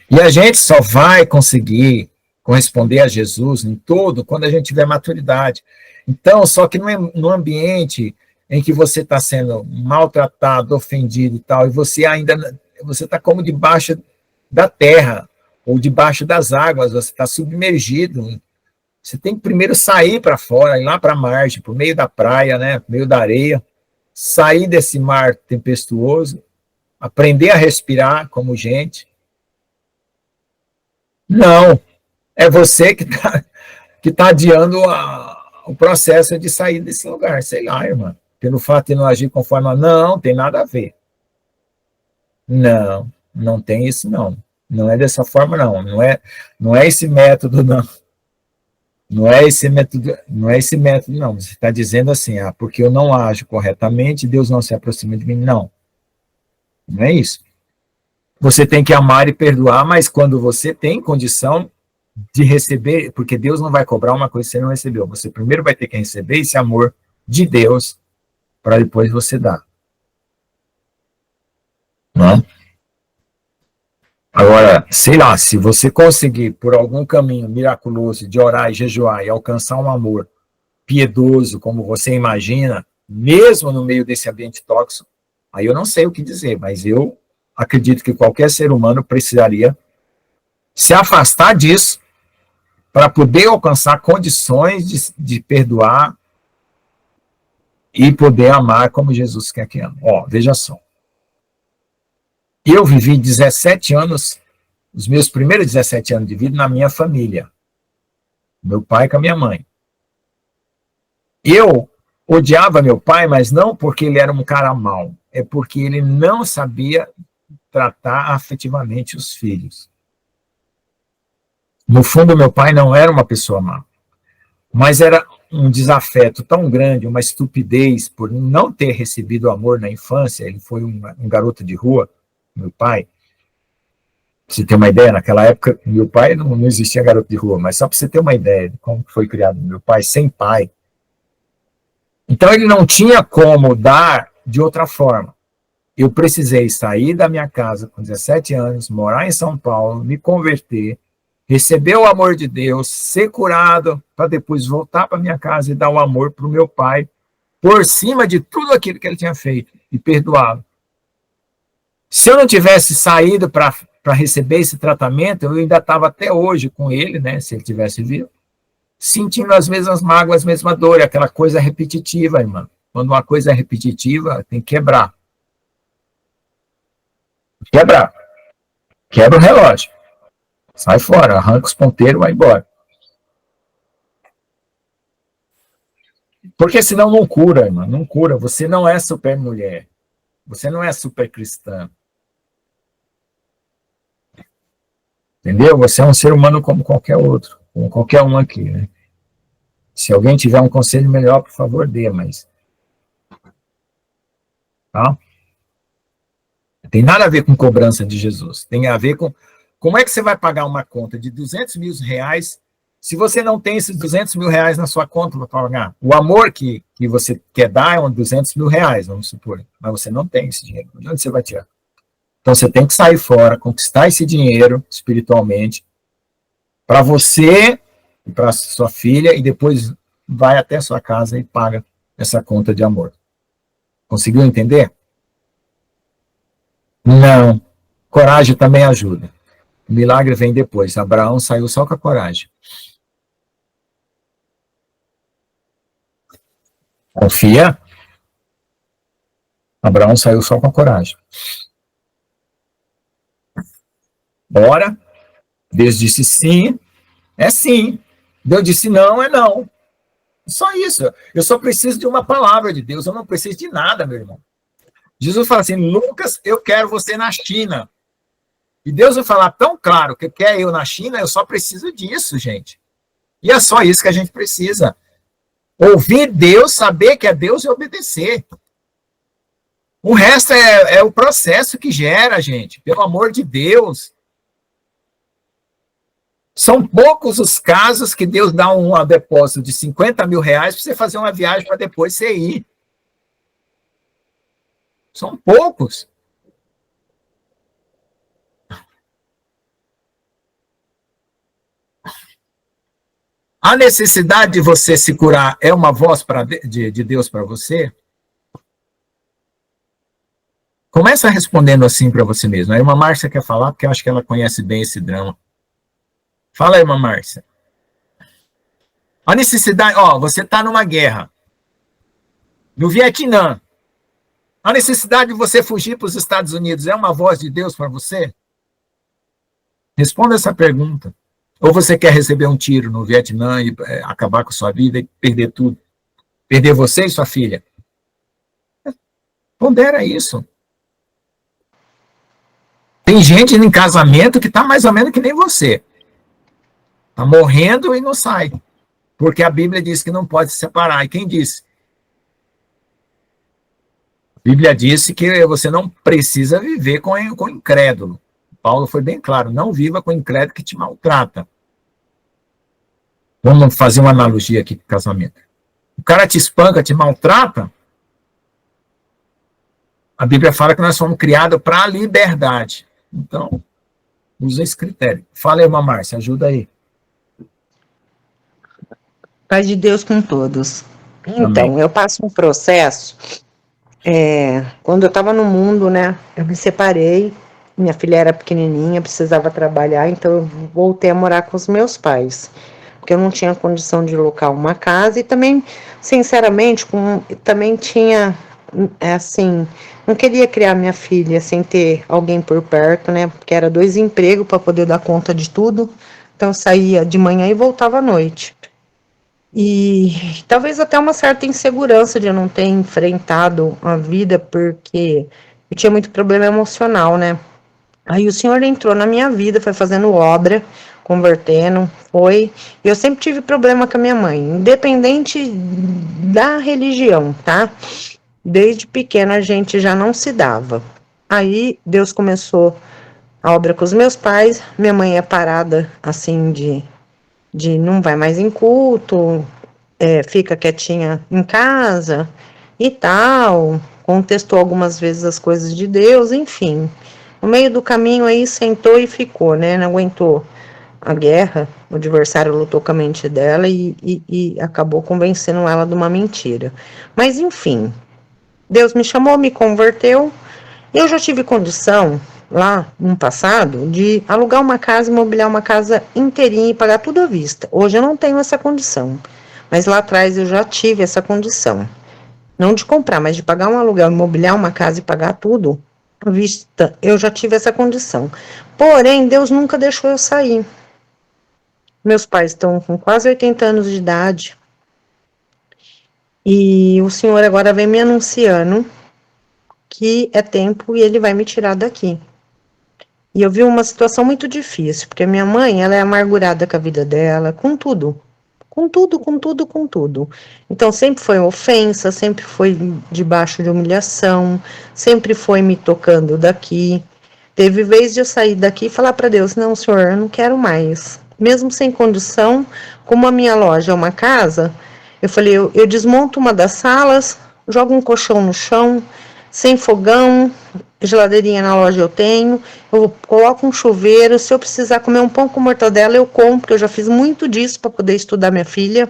E a gente só vai conseguir corresponder a Jesus em tudo quando a gente tiver maturidade. Então, só que no ambiente em que você está sendo maltratado, ofendido e tal, e você ainda está como debaixo da terra, ou debaixo das águas, você está submergido. Você tem que primeiro sair para fora, ir lá para a margem, para o meio da praia, né, pro meio da areia, sair desse mar tempestuoso, aprender a respirar como gente. Não, é você que tá adiando o processo de sair desse lugar, sei lá, irmã. Pelo fato de não agir conforme a... Não, tem nada a ver. Não, não tem isso, não. Não é dessa forma, não. Não é esse método, não. Não é esse método, não. Você está dizendo assim, porque eu não ajo corretamente, Deus não se aproxima de mim. Não. Não é isso. Você tem que amar e perdoar, mas quando você tem condição de receber, porque Deus não vai cobrar uma coisa que você não recebeu. Você primeiro vai ter que receber esse amor de Deus para depois você dar. Não? Agora, sei lá, se você conseguir, por algum caminho miraculoso de orar e jejuar e alcançar um amor piedoso, como você imagina, mesmo no meio desse ambiente tóxico, aí eu não sei o que dizer, mas eu acredito que qualquer ser humano precisaria se afastar disso para poder alcançar condições de perdoar e poder amar como Jesus quer que ame. Ó, veja só. Eu vivi 17 anos, os meus primeiros 17 anos de vida na minha família. Meu pai com a minha mãe. Eu odiava meu pai, mas não porque ele era um cara mau, é porque ele não sabia tratar afetivamente os filhos. No fundo, meu pai não era uma pessoa má, mas era um desafeto tão grande, uma estupidez por não ter recebido amor na infância. Ele foi um garoto de rua, meu pai. Pra você ter uma ideia, naquela época, meu pai não existia garoto de rua, mas só para você ter uma ideia de como foi criado meu pai, sem pai. Então ele não tinha como dar de outra forma. Eu precisei sair da minha casa com 17 anos, morar em São Paulo, me converter, receber o amor de Deus, ser curado, para depois voltar para minha casa e dar o amor para o meu pai, por cima de tudo aquilo que ele tinha feito, e perdoá-lo. Se eu não tivesse saído para receber esse tratamento, eu ainda estava até hoje com ele, né, se ele tivesse vivo, sentindo as mesmas mágoas, as mesmas dores, aquela coisa repetitiva, irmão. Quando uma coisa é repetitiva, tem que quebrar. Quebra o relógio. Sai fora, arranca os ponteiros, vai embora. Porque senão não cura, irmão, não cura. Você não é super mulher. Você não é super cristã. Entendeu? Você é um ser humano como qualquer outro, como qualquer um aqui, né? Se alguém tiver um conselho melhor, por favor, dê, mas... Tá? Tem nada a ver com cobrança de Jesus. Tem a ver com... Como é que você vai pagar uma conta de 200 mil reais se você não tem esses 200 mil reais na sua conta para pagar? O amor que você quer dar é 200 mil reais, vamos supor. Mas você não tem esse dinheiro. De onde você vai tirar? Então você tem que sair fora, conquistar esse dinheiro espiritualmente para você e para sua filha, e depois vai até a sua casa e paga essa conta de amor. Conseguiu entender? Não. Coragem também ajuda. O milagre vem depois. Abraão saiu só com a coragem. Confia? Abraão saiu só com a coragem. Bora. Deus disse sim, é sim. Deus disse não, é não. Só isso. Eu só preciso de uma palavra de Deus. Eu não preciso de nada, meu irmão. Jesus fala assim, Lucas, eu quero você na China. E Deus vai falar tão claro que quer eu na China, eu só preciso disso, gente. E é só isso que a gente precisa. Ouvir Deus, saber que é Deus e obedecer. O resto é o processo que gera, gente. Pelo amor de Deus. São poucos os casos que Deus dá um depósito de 50 mil reais para você fazer uma viagem para depois você ir. São poucos. A necessidade de você se curar é uma voz de Deus para você? Começa respondendo assim para você mesmo. A irmã Márcia quer falar, porque eu acho que ela conhece bem esse drama. Fala, irmã Márcia. A necessidade... você está numa guerra. No Vietnã. A necessidade de você fugir para os Estados Unidos é uma voz de Deus para você? Responda essa pergunta. Ou você quer receber um tiro no Vietnã e acabar com sua vida e perder tudo? Perder você e sua filha? Pondera isso. Tem gente em casamento que está mais ou menos que nem você. Está morrendo e não sai. Porque a Bíblia diz que não pode se separar. E quem disse? A Bíblia disse que você não precisa viver com incrédulo. Paulo foi bem claro, não viva com incrédulo que te maltrata. Vamos fazer uma analogia aqui com o casamento. O cara te espanca, te maltrata. A Bíblia fala que nós fomos criados para a liberdade. Então, usa esse critério. Fala aí, irmã Márcia, ajuda aí. Paz de Deus com todos. Então, Amém. eu passo um processo. Quando eu estava no mundo, né? Eu me separei. Minha filha era pequenininha, precisava trabalhar, então eu voltei a morar com os meus pais. Porque eu não tinha condição de alocar uma casa e também, sinceramente, também tinha, assim, não queria criar minha filha sem ter alguém por perto, né? Porque era 2 empregos para poder dar conta de tudo. Então eu saía de manhã e voltava à noite. E talvez até uma certa insegurança de eu não ter enfrentado a vida, porque eu tinha muito problema emocional, né? Aí o Senhor entrou na minha vida, foi fazendo obra, convertendo, foi. E eu sempre tive problema com a minha mãe, independente da religião, tá? Desde pequena a gente já não se dava. Aí Deus começou a obra com os meus pais, minha mãe é parada assim de não vai mais em culto, fica quietinha em casa e tal, contestou algumas vezes as coisas de Deus, enfim. No meio do caminho aí sentou e ficou, né? Não aguentou a guerra, o adversário lutou com a mente dela e acabou convencendo ela de uma mentira. Mas enfim, Deus me chamou, me converteu, e eu já tive condição, lá no passado, de alugar uma casa, imobiliar uma casa inteirinha e pagar tudo à vista. Hoje eu não tenho essa condição, mas lá atrás eu já tive essa condição. Não de comprar, mas de pagar um aluguel, imobiliar uma casa e pagar tudo à vista, eu já tive essa condição. Porém, Deus nunca deixou eu sair. Meus pais estão com quase 80 anos de idade, e o Senhor agora vem me anunciando que é tempo e Ele vai me tirar daqui. E eu vi uma situação muito difícil, porque minha mãe, ela é amargurada com a vida dela, com tudo. Com tudo, com tudo, com tudo. Então, sempre foi ofensa, sempre foi debaixo de humilhação, sempre foi me tocando daqui. Teve vez de eu sair daqui e falar para Deus, não, Senhor, eu não quero mais. Mesmo sem condição, como a minha loja é uma casa, eu falei, eu desmonto uma das salas, jogo um colchão no chão, sem fogão, geladeirinha na loja eu tenho, eu coloco um chuveiro, se eu precisar comer um pão com mortadela eu compro, porque eu já fiz muito disso para poder estudar minha filha.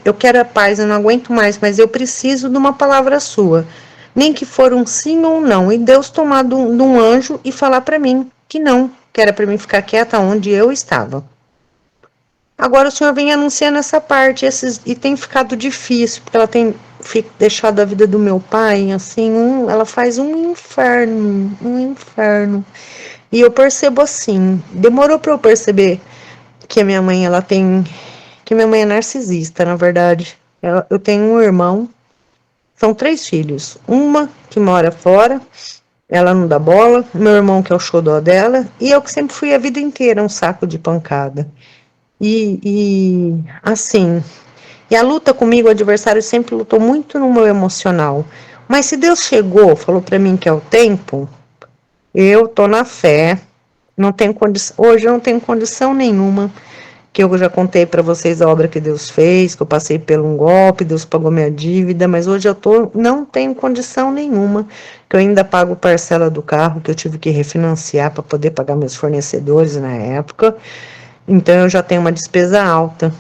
Eu quero a paz, eu não aguento mais, mas eu preciso de uma palavra sua, nem que for um sim ou um não, e Deus tomar de um anjo e falar para mim que não, que era para mim ficar quieta onde eu estava. Agora o Senhor vem anunciando essa parte, e tem ficado difícil, porque ela tem deixado a vida do meu pai, assim, ela faz um inferno. E eu percebo assim, demorou para eu perceber que a minha mãe, que minha mãe é narcisista, na verdade. Eu tenho um irmão, são 3 filhos, uma que mora fora, ela não dá bola, meu irmão que é o xodó dela, e eu que sempre fui a vida inteira um saco de pancada. Assim, e a luta comigo, o adversário sempre lutou muito no meu emocional. Mas se Deus chegou, falou para mim que é o tempo, eu tô na fé, não tenho condição, hoje eu não tenho condição nenhuma, que eu já contei para vocês a obra que Deus fez, que eu passei por um golpe, Deus pagou minha dívida, mas hoje não tenho condição nenhuma, que eu ainda pago parcela do carro, que eu tive que refinanciar para poder pagar meus fornecedores na época. Então, eu já tenho uma despesa alta.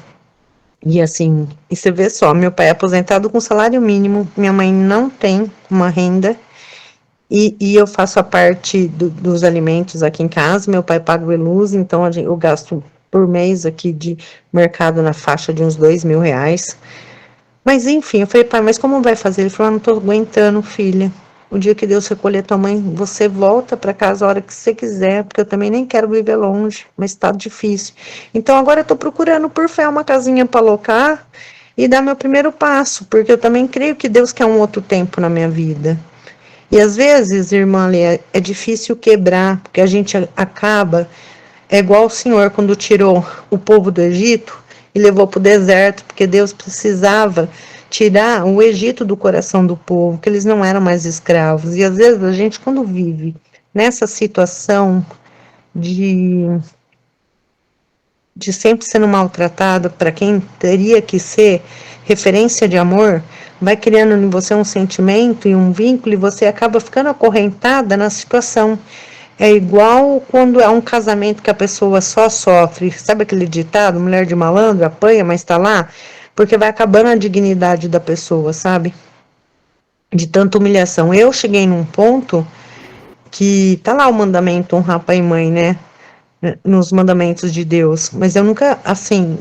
E assim, e você vê só, meu pai é aposentado com salário mínimo, minha mãe não tem uma renda, e eu faço a parte dos alimentos aqui em casa, meu pai paga o luz, então eu gasto por mês aqui de mercado na faixa de uns R$2.000. Mas enfim, eu falei, pai, mas como vai fazer? Ele falou, não tô aguentando, filha. O dia que Deus recolher tua mãe, você volta para casa a hora que você quiser, porque eu também nem quero viver longe, mas tá difícil. Então agora eu tô procurando por fé uma casinha para alocar e dar meu primeiro passo, porque eu também creio que Deus quer um outro tempo na minha vida. E às vezes, irmã Lê, é difícil quebrar, porque a gente acaba, é igual o Senhor quando tirou o povo do Egito e levou para o deserto, porque Deus precisava tirar o Egito do coração do povo, que eles não eram mais escravos. E às vezes a gente, quando vive nessa situação de sempre sendo maltratado para quem teria que ser referência de amor, vai criando em você um sentimento e um vínculo, e você acaba ficando acorrentada na situação. É igual quando é um casamento que a pessoa só sofre, sabe aquele ditado, mulher de malandro apanha, mas está lá? Porque vai acabando a dignidade da pessoa, sabe? De tanta humilhação. Eu cheguei num ponto que tá lá o mandamento honrar pai e mãe, né? Nos mandamentos de Deus. Mas eu nunca, assim,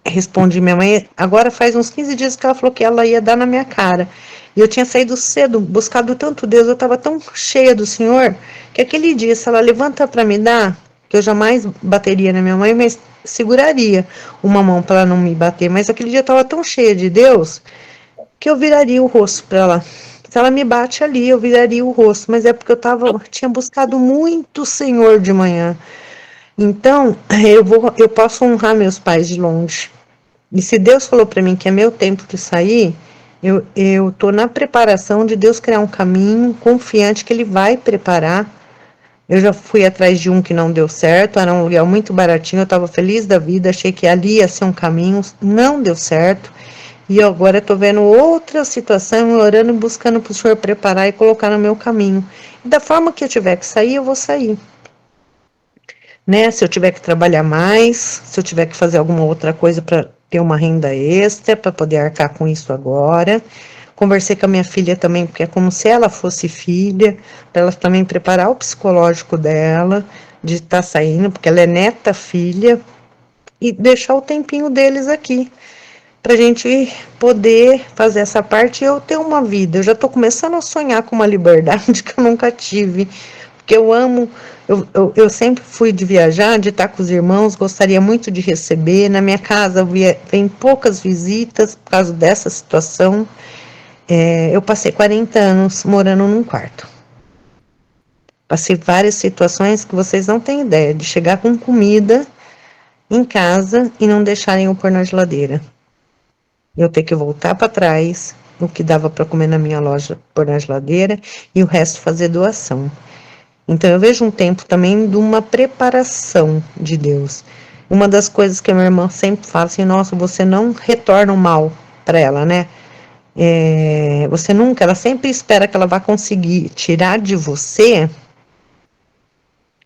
respondi minha mãe. Agora faz uns 15 dias que ela falou que ela ia dar na minha cara. E eu tinha saído cedo, buscado tanto Deus, eu estava tão cheia do Senhor, que aquele dia, se ela levanta para me dar, que eu jamais bateria na minha mãe, mas seguraria uma mão para ela não me bater. Mas aquele dia eu estava tão cheia de Deus que eu viraria o rosto para ela. Se ela me bate ali, eu viraria o rosto, mas é porque tinha buscado muito o Senhor de manhã. Então, eu posso honrar meus pais de longe. E se Deus falou para mim que é meu tempo de sair, eu tô na preparação de Deus criar um caminho, confiante que Ele vai preparar. Eu já fui atrás de um que não deu certo, era um aluguel muito baratinho, eu estava feliz da vida, achei que ali ia ser um caminho, não deu certo. E agora eu tô vendo outra situação, orando e buscando para o Senhor preparar e colocar no meu caminho. E da forma que eu tiver que sair, eu vou sair. Né? Se eu tiver que trabalhar mais, se eu tiver que fazer alguma outra coisa para ter uma renda extra, para poder arcar com isso agora. Conversei com a minha filha também, porque é como se ela fosse filha, para ela também preparar o psicológico dela, de estar saindo, porque ela é neta, filha, e deixar o tempinho deles aqui, para a gente poder fazer essa parte e eu ter uma vida. Eu já estou começando a sonhar com uma liberdade que eu nunca tive, porque eu amo, eu sempre fui de viajar, de estar com os irmãos, gostaria muito de receber. Na minha casa vem poucas visitas por causa dessa situação. Eu passei 40 anos morando num quarto. Passei várias situações que vocês não têm ideia, de chegar com comida em casa e não deixarem eu pôr na geladeira. Eu ter que voltar para trás, o que dava para comer na minha loja, pôr na geladeira, e o resto fazer doação. Então eu vejo um tempo também de uma preparação de Deus. Uma das coisas que a minha irmã sempre fala assim, nossa, você não retorna o mal para ela, né? Ela sempre espera que ela vá conseguir tirar de você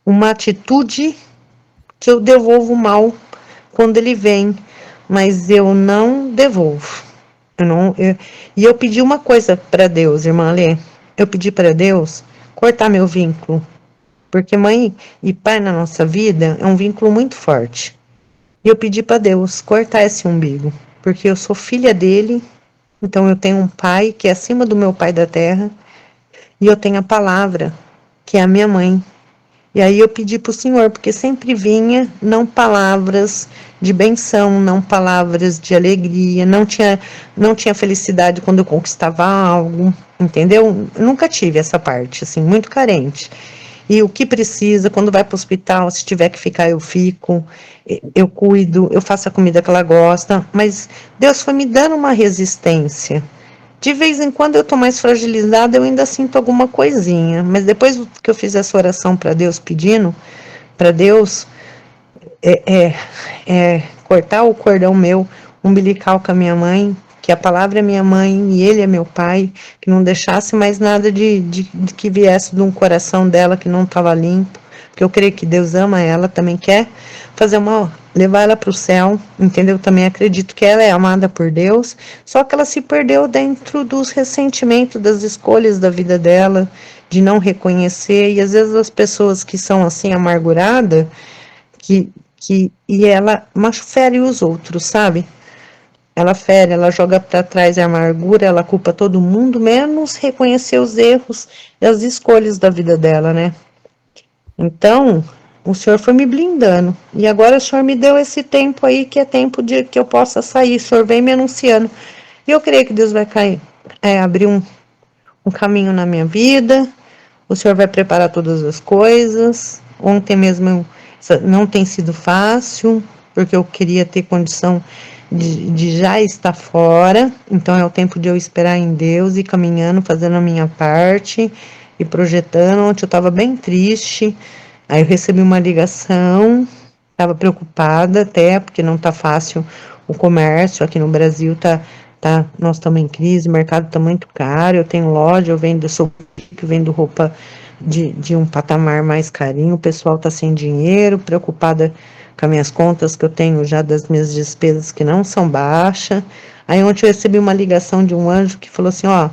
uma atitude que eu devolvo mal quando ele vem, mas eu não devolvo. E eu pedi uma coisa para Deus, irmã Lê, eu pedi para Deus cortar meu vínculo, porque mãe e pai na nossa vida é um vínculo muito forte. E eu pedi para Deus cortar esse umbigo, porque eu sou filha dele. Então eu tenho um pai que é acima do meu pai da terra, e eu tenho a palavra, que é a minha mãe. E aí eu pedi para o Senhor, porque sempre vinha, não palavras de benção, não palavras de alegria, não tinha felicidade quando eu conquistava algo, entendeu? Eu nunca tive essa parte, assim, muito carente. E o que precisa, quando vai para o hospital, se tiver que ficar, eu fico, eu cuido, eu faço a comida que ela gosta, mas Deus foi me dando uma resistência. De vez em quando eu estou mais fragilizada, eu ainda sinto alguma coisinha, mas depois que eu fiz essa oração para Deus, pedindo para Deus cortar o cordão meu umbilical com a minha mãe, que a palavra é minha mãe e ele é meu pai, que não deixasse mais nada de que viesse de um coração dela que não estava limpo, porque eu creio que Deus ama ela, também quer levar ela para o céu, entendeu? Também acredito que ela é amada por Deus, só que ela se perdeu dentro dos ressentimentos, das escolhas da vida dela, de não reconhecer, e às vezes as pessoas que são assim amarguradas, e ela fere os outros, sabe? Ela fere, ela joga para trás a amargura, ela culpa todo mundo, menos reconhecer os erros e as escolhas da vida dela, né? Então, o Senhor foi me blindando. E agora o Senhor me deu esse tempo aí, que é tempo de que eu possa sair. O Senhor vem me anunciando. E eu creio que Deus vai abrir um caminho na minha vida. O Senhor vai preparar todas as coisas. Ontem mesmo não tem sido fácil, porque eu queria ter condição de já estar fora. Então é o tempo de eu esperar em Deus e caminhando, fazendo a minha parte e projetando. Ontem eu estava bem triste, aí eu recebi uma ligação, estava preocupada até, porque não está fácil o comércio aqui no Brasil, nós estamos em crise, o mercado está muito caro, eu tenho loja, eu vendo roupa de um patamar mais carinho, o pessoal está sem dinheiro, preocupada com as minhas contas que eu tenho já das minhas despesas que não são baixas. Aí ontem eu recebi uma ligação de um anjo que falou assim, ó,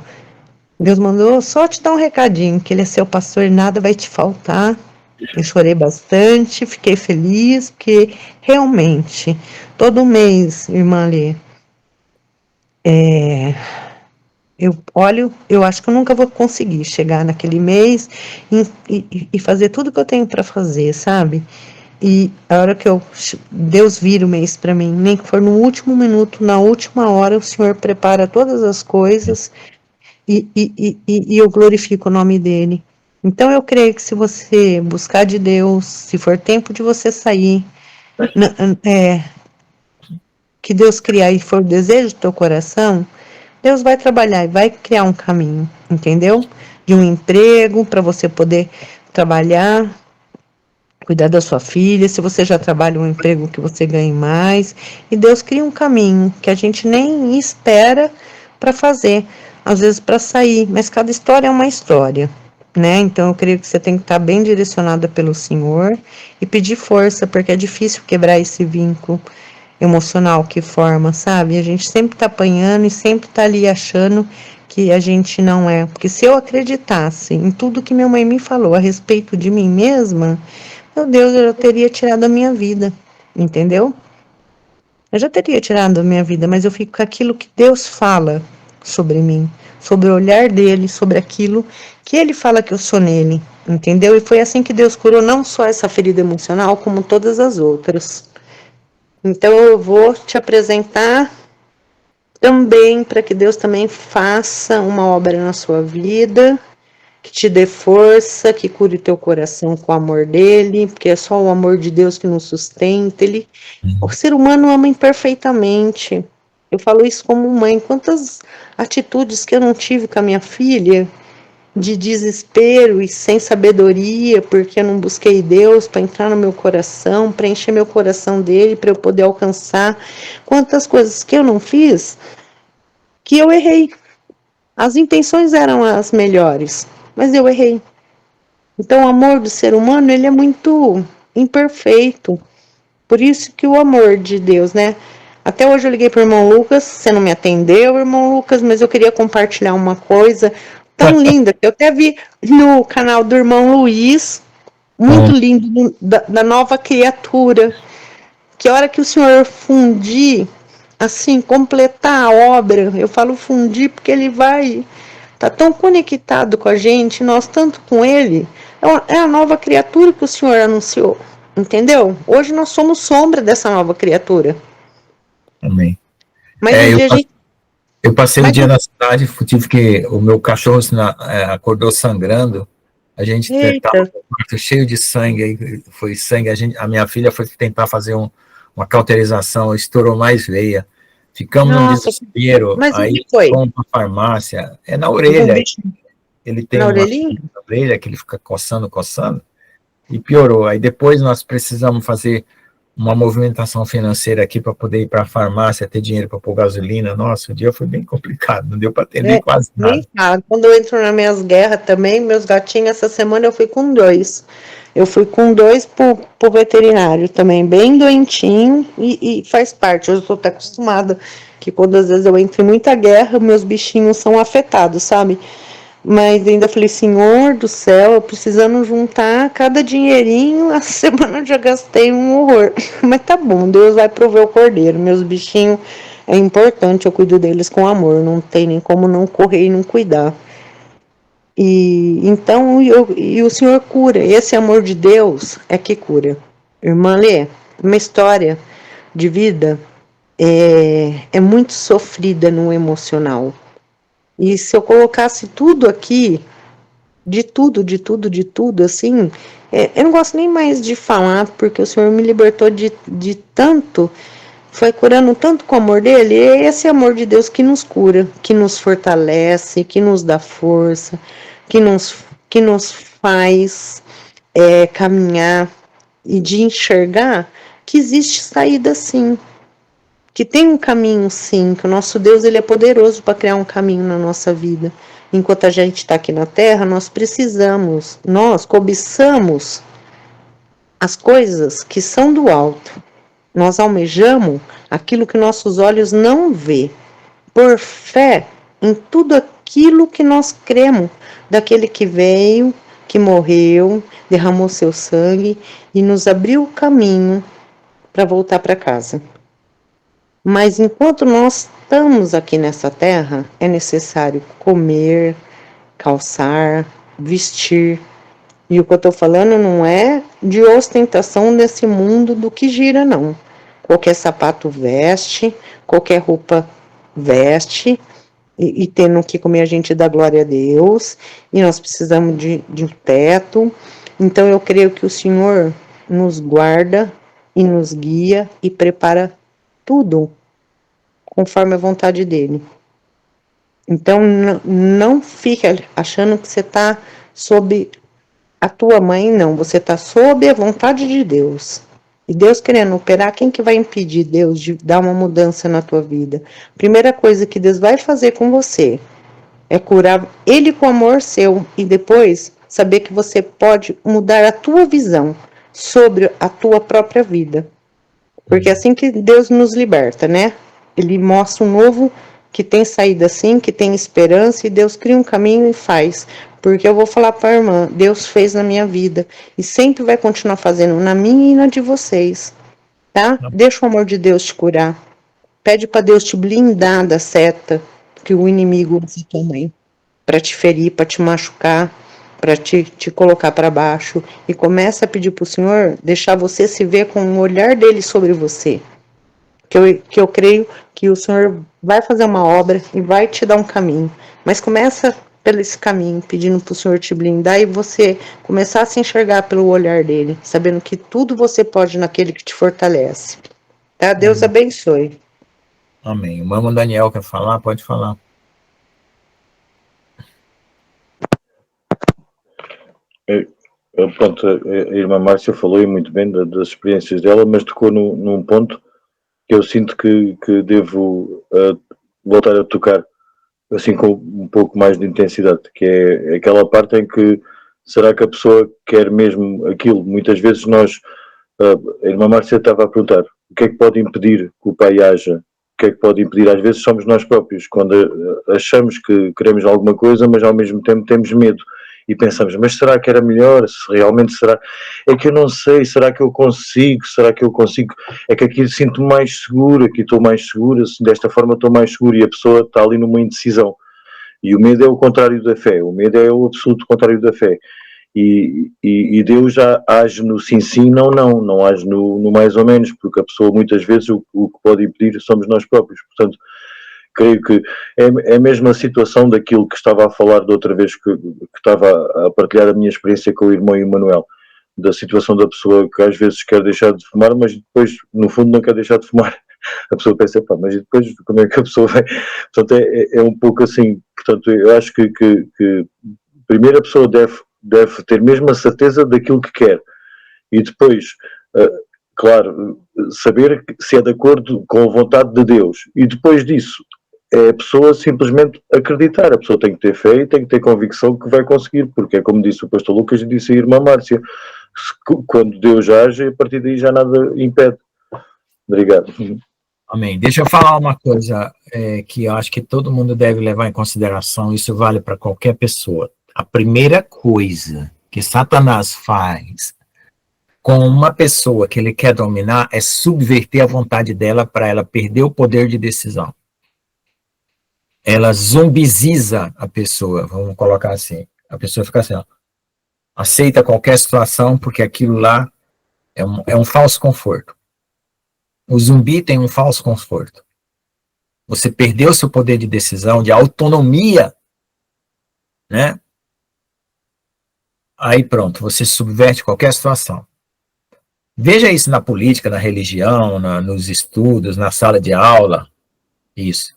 Deus mandou só te dar um recadinho, que ele é seu pastor e nada vai te faltar. Eu chorei bastante, fiquei feliz, porque realmente, todo mês, irmã Lê, eu acho que eu nunca vou conseguir chegar naquele mês e fazer tudo que eu tenho para fazer, sabe? E a hora que Deus vira o mês para mim, nem que for no último minuto, na última hora, o Senhor prepara todas as coisas e eu glorifico o nome dele. Então eu creio que se você buscar de Deus, se for tempo de você sair, que Deus criar e for o desejo do teu coração, Deus vai trabalhar e vai criar um caminho, entendeu? De um emprego para você poder trabalhar, cuidar da sua filha, se você já trabalha um emprego que você ganhe mais, e Deus cria um caminho que a gente nem espera para fazer, às vezes para sair, mas cada história é uma história, né? Então eu creio que você tem que estar bem direcionada pelo Senhor e pedir força, porque é difícil quebrar esse vínculo emocional que forma, sabe? A gente sempre tá apanhando e sempre tá ali achando que a gente não é, porque se eu acreditasse em tudo que minha mãe me falou a respeito de mim mesma, meu Deus, eu já teria tirado a minha vida, entendeu? Eu já teria tirado a minha vida, mas eu fico com aquilo que Deus fala sobre mim, sobre o olhar dele, sobre aquilo que ele fala que eu sou nele, entendeu? E foi assim que Deus curou não só essa ferida emocional, como todas as outras. Então eu vou te apresentar também para que Deus também faça uma obra na sua vida, que te dê força, que cure teu coração com o amor dele, porque é só o amor de Deus que nos sustenta. O ser humano ama imperfeitamente. Eu falo isso como mãe. Quantas atitudes que eu não tive com a minha filha, de desespero e sem sabedoria, porque eu não busquei Deus para entrar no meu coração, para encher meu coração dele, para eu poder alcançar. Quantas coisas que eu não fiz, que eu errei. As intenções eram as melhores, mas eu errei. Então o amor do ser humano, ele é muito imperfeito. Por isso que o amor de Deus, né? Até hoje eu liguei para o irmão Lucas, você não me atendeu, irmão Lucas, mas eu queria compartilhar uma coisa tão linda, que eu até vi no canal do irmão Luiz, muito lindo, da nova criatura, que a hora que o Senhor fundir, assim, completar a obra, eu falo fundir porque ele vai, tá tão conectado com a gente, nós tanto com ele, é a nova criatura que o Senhor anunciou, entendeu? Hoje nós somos sombra dessa nova criatura. Amém. Mas um dia a gente... Eu passei o dia na cidade, tive que... O meu cachorro acordou sangrando, a gente estava com o quarto cheio de sangue, aí foi sangue, a minha filha foi tentar fazer uma cauterização, estourou mais veia, ficamos num desespero, mas aí foi? fomos para a farmácia, na orelha, ele tem uma orelha que ele fica coçando, e piorou, aí depois nós precisamos fazer uma movimentação financeira aqui para poder ir para a farmácia, ter dinheiro para pôr gasolina. Nossa, o dia foi bem complicado, não deu para atender quase nada. Quando eu entro nas minhas guerras também, meus gatinhos, essa semana eu fui com 2. Eu fui com 2 pro veterinário também, bem doentinho, e faz parte. Eu estou até acostumada que quando às vezes eu entro em muita guerra, meus bichinhos são afetados, sabe? Mas ainda falei, Senhor do céu, eu precisando juntar cada dinheirinho, a semana eu já gastei um horror. Mas tá bom, Deus vai prover o cordeiro. Meus bichinhos, é importante, eu cuido deles com amor, não tem nem como não correr e não cuidar. E então, o Senhor cura, esse amor de Deus é que cura. Irmã Lê, uma história de vida é muito sofrida no emocional. E se eu colocasse tudo aqui, de tudo, assim, eu não gosto nem mais de falar, porque o Senhor me libertou de tanto, foi curando tanto com o amor dele, e é esse amor de Deus que nos cura, que nos fortalece, que nos dá força, que nos faz caminhar e de enxergar que existe saída sim, que tem um caminho sim, que o nosso Deus ele é poderoso para criar um caminho na nossa vida. Enquanto a gente está aqui na Terra, nós cobiçamos as coisas que são do alto. Nós almejamos aquilo que nossos olhos não vê, por fé em tudo aquilo que nós cremos, daquele que veio, que morreu, derramou seu sangue e nos abriu o caminho para voltar para casa. Mas enquanto nós estamos aqui nessa terra, é necessário comer, calçar, vestir, E o que eu estou falando não é de ostentação nesse mundo do que gira, não. Qualquer sapato veste, qualquer roupa veste, e tendo que comer a gente dá glória a Deus, e nós precisamos de um teto. Então eu creio que o Senhor nos guarda e nos guia e prepara tudo conforme a vontade dele. Então não fique achando que você está sob a tua mãe, não. Você está sob a vontade de Deus. E Deus querendo operar, quem que vai impedir Deus de dar uma mudança na tua vida? Primeira coisa que Deus vai fazer com você é curar Ele com amor seu. E depois saber que você pode mudar a tua visão sobre a tua própria vida. Porque é assim que Deus nos liberta, né? Ele mostra um novo que tem saída assim, que tem esperança, e Deus cria um caminho e faz. Porque eu vou falar para a irmã, Deus fez na minha vida, e sempre vai continuar fazendo na minha e na de vocês, tá? Deixa o amor de Deus te curar. Pede para Deus te blindar da seta que o inimigo usa também, para te ferir, para te machucar, para te colocar para baixo. E começa a pedir para o Senhor deixar você se ver com o olhar dele sobre você. Que eu creio que o Senhor vai fazer uma obra e vai te dar um caminho. Mas começa pelo esse caminho, pedindo para o Senhor te blindar e você começar a se enxergar pelo olhar dele, sabendo que tudo você pode naquele que te fortalece. Tá? Deus abençoe. Amém. O irmão Daniel quer falar? Pode falar. Pronto, a irmã Márcia falou muito bem das experiências dela, mas tocou num ponto que eu sinto que devo voltar a tocar, assim com um pouco mais de intensidade, que é aquela parte em que será que a pessoa quer mesmo aquilo? Muitas vezes a irmã Márcia estava a perguntar o que é que pode impedir que o pai haja, o que é que pode impedir, às vezes somos nós próprios, quando achamos que queremos alguma coisa, mas ao mesmo tempo temos medo. E pensamos, mas será que era melhor? Se realmente será? É que eu não sei, será que eu consigo? Será que eu consigo? É que aqui sinto-me mais seguro, aqui estou mais seguro, assim, desta forma estou mais seguro, e a pessoa está ali numa indecisão. E o medo é o contrário da fé, o medo é o absoluto contrário da fé. E Deus já age no sim, sim, não age no mais ou menos, porque a pessoa muitas vezes o que pode impedir somos nós próprios. Portanto, creio que é a mesma situação daquilo que estava a falar da outra vez, que estava a partilhar a minha experiência com o irmão Emanuel, da situação da pessoa que às vezes quer deixar de fumar, mas depois, no fundo, não quer deixar de fumar. A pessoa pensa, pá, mas depois como é que a pessoa vai? Portanto, é um pouco assim. Portanto, eu acho que primeiro a pessoa deve ter mesmo a certeza daquilo que quer, e depois, claro, saber se é de acordo com a vontade de Deus, e depois disso é a pessoa simplesmente acreditar. A pessoa tem que ter fé e tem que ter convicção que vai conseguir, porque é como disse o pastor Lucas e disse a irmã Márcia, quando Deus age, a partir daí já nada impede. Obrigado. Amém. Deixa eu falar uma coisa que eu acho que todo mundo deve levar em consideração, isso vale para qualquer pessoa. A primeira coisa que Satanás faz com uma pessoa que ele quer dominar é subverter a vontade dela para ela perder o poder de decisão. Ela zombiziza a pessoa, vamos colocar assim. A pessoa fica assim, ó, aceita qualquer situação porque aquilo lá é um falso conforto. O zumbi tem um falso conforto. Você perdeu seu poder de decisão, de autonomia, né? Aí pronto, você subverte qualquer situação. Veja isso na política, na religião, nos estudos, na sala de aula. Isso.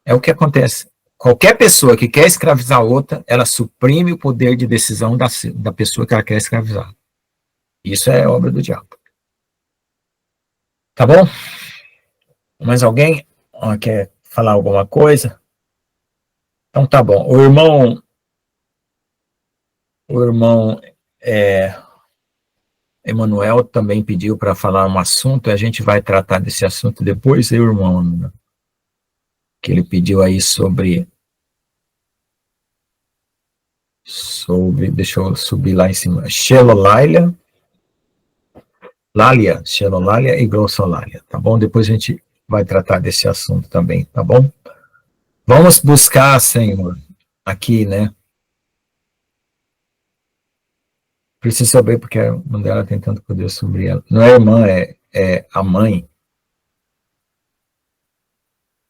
É o que acontece. Qualquer pessoa que quer escravizar outra, ela suprime o poder de decisão da pessoa que ela quer escravizar. Isso é obra do diabo. Tá bom? Mais alguém quer falar alguma coisa? Então tá bom. O irmão Emanuel também pediu para falar um assunto, e a gente vai tratar desse assunto depois, e o irmão, que ele pediu aí sobre, deixa eu subir lá em cima, Xelolalia e Glossolalia, tá bom? Depois a gente vai tratar desse assunto também, tá bom? Vamos buscar, Senhor, aqui, né? Preciso saber porque a irmã dela tem tanto poder sobre ela. Não é a irmã, é a mãe.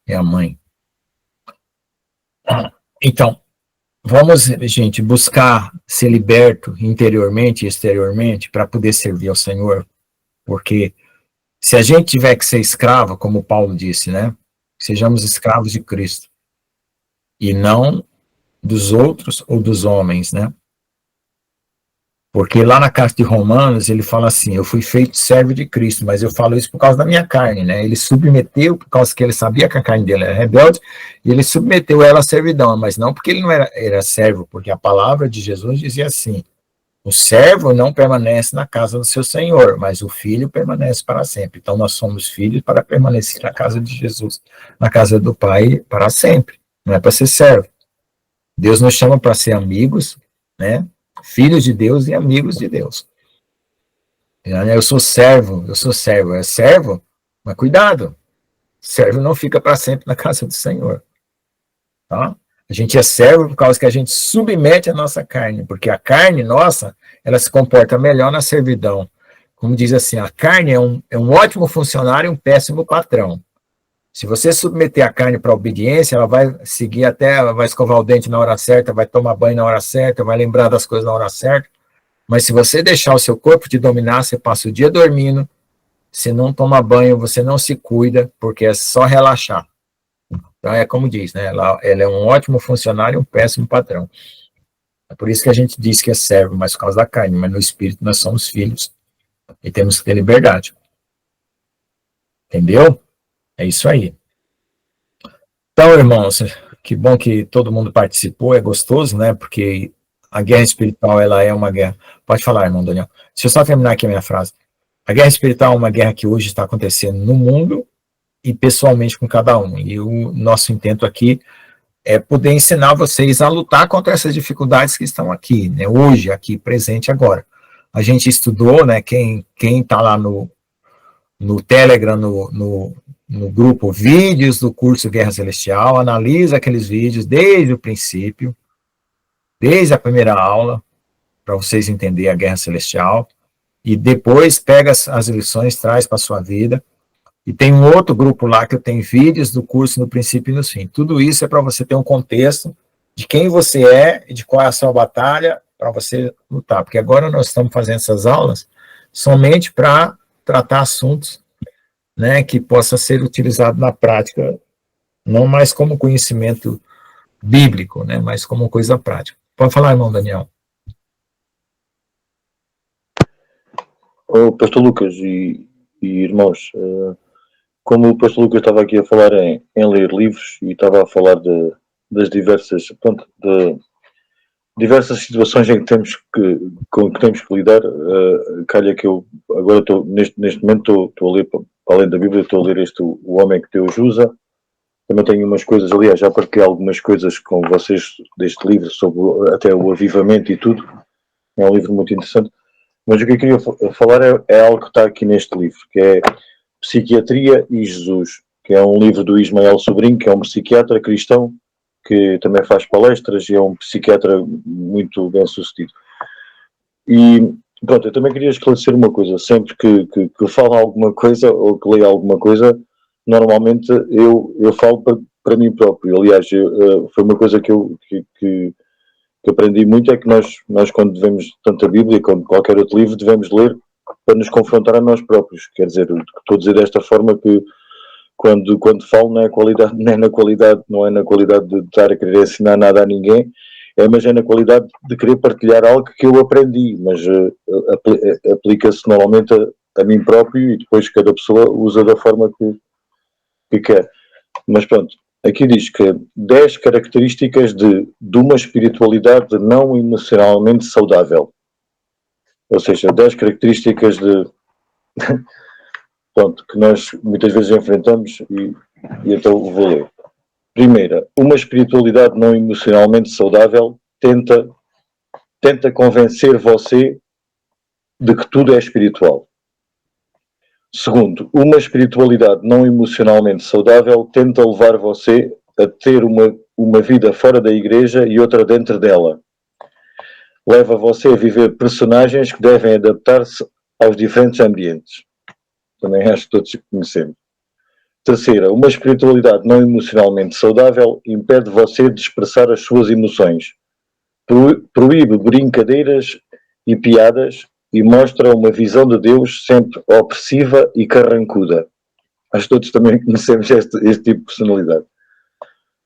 É a mãe. Então, vamos, gente, buscar ser liberto interiormente e exteriormente para poder servir ao Senhor. Porque se a gente tiver que ser escravo, como Paulo disse, né? Sejamos escravos de Cristo. E não dos outros ou dos homens, né? Porque lá na carta de Romanos, ele fala assim, eu fui feito servo de Cristo, mas eu falo isso por causa da minha carne, né? Ele submeteu, por causa que ele sabia que a carne dele era rebelde, e ele submeteu ela à servidão, mas não porque ele não era servo, porque a palavra de Jesus dizia assim, o servo não permanece na casa do seu senhor, mas o filho permanece para sempre. Então nós somos filhos para permanecer na casa de Jesus, na casa do Pai para sempre, não é para ser servo. Deus nos chama para ser amigos, né? Filhos de Deus e amigos de Deus. Eu sou servo, é servo, mas cuidado, servo não fica para sempre na casa do Senhor. Tá? A gente é servo por causa que a gente submete a nossa carne, porque a carne nossa, ela se comporta melhor na servidão. Como diz assim, a carne é um ótimo funcionário e um péssimo patrão. Se você submeter a carne para a obediência, ela vai seguir até, ela vai escovar o dente na hora certa, vai tomar banho na hora certa, vai lembrar das coisas na hora certa. Mas se você deixar o seu corpo te dominar, você passa o dia dormindo, você não toma banho, você não se cuida, porque é só relaxar. Então é como diz, né? Ela é um ótimo funcionário e um péssimo patrão. É por isso que a gente diz que é servo, mas por causa da carne, mas no espírito nós somos filhos. E temos que ter liberdade. Entendeu? É isso aí. Então, irmãos, que bom que todo mundo participou, é gostoso, né? Porque a guerra espiritual, ela é uma guerra. Pode falar, irmão Daniel. Deixa eu só terminar aqui a minha frase. A guerra espiritual é uma guerra que hoje está acontecendo no mundo e pessoalmente com cada um. E o nosso intento aqui é poder ensinar vocês a lutar contra essas dificuldades que estão aqui, né? Hoje, aqui, presente agora. A gente estudou, né? Quem está lá no Telegram, no grupo Vídeos do curso Guerra Celestial, analisa aqueles vídeos desde o princípio, desde a primeira aula, para vocês entenderem a Guerra Celestial, e depois pega as lições, traz para a sua vida, e tem um outro grupo lá que eu tenho vídeos do curso no princípio e no fim. Tudo isso é para você ter um contexto de quem você é e de qual é a sua batalha para você lutar, porque agora nós estamos fazendo essas aulas somente para tratar assuntos, né, que possa ser utilizado na prática, não mais como conhecimento bíblico, né, mas como coisa prática. Pode falar, irmão Daniel. Pastor Lucas e irmãos, como o Pastor Lucas estava aqui a falar em ler livros e estava a falar das diversas, portanto, de diversas situações em que com que temos que lidar, calha que eu agora estou, neste momento estou a ler, além da Bíblia, estou a ler O Homem que Deus Usa. Também tenho umas coisas, aliás, já partilhei algumas coisas com vocês deste livro, sobre até o avivamento e tudo. É um livro muito interessante. Mas o que eu queria falar é algo que está aqui neste livro, que é Psiquiatria e Jesus, que é um livro do Ismael Sobrinho, que é um psiquiatra cristão, que também faz palestras e é um psiquiatra muito bem sucedido. E pronto, eu também queria esclarecer uma coisa, sempre que eu falo alguma coisa ou que leio alguma coisa, normalmente eu falo para mim próprio. Aliás, foi uma coisa que aprendi muito, é que nós quando devemos, tanto a Bíblia como qualquer outro livro, devemos ler para nos confrontar a nós próprios. Quer dizer, estou a dizer desta forma que quando falo não é na qualidade de estar a querer ensinar nada a ninguém, mas é na qualidade de querer partilhar algo que eu aprendi, mas aplica-se normalmente a mim próprio e depois cada pessoa usa da forma que quer. Mas pronto, aqui diz que 10 características de uma espiritualidade não emocionalmente saudável. Ou seja, 10 características pronto, que nós muitas vezes enfrentamos e então vou ler. Primeira, uma espiritualidade não emocionalmente saudável tenta convencer você de que tudo é espiritual. Segundo, uma espiritualidade não emocionalmente saudável tenta levar você a ter uma vida fora da igreja e outra dentro dela. leva você a viver personagens que devem adaptar-se aos diferentes ambientes. Também acho que todos conhecemos. Terceira, uma espiritualidade não emocionalmente saudável impede você de expressar as suas emoções, proíbe brincadeiras e piadas e mostra uma visão de Deus sempre opressiva e carrancuda. Acho que todos também conhecemos este tipo de personalidade.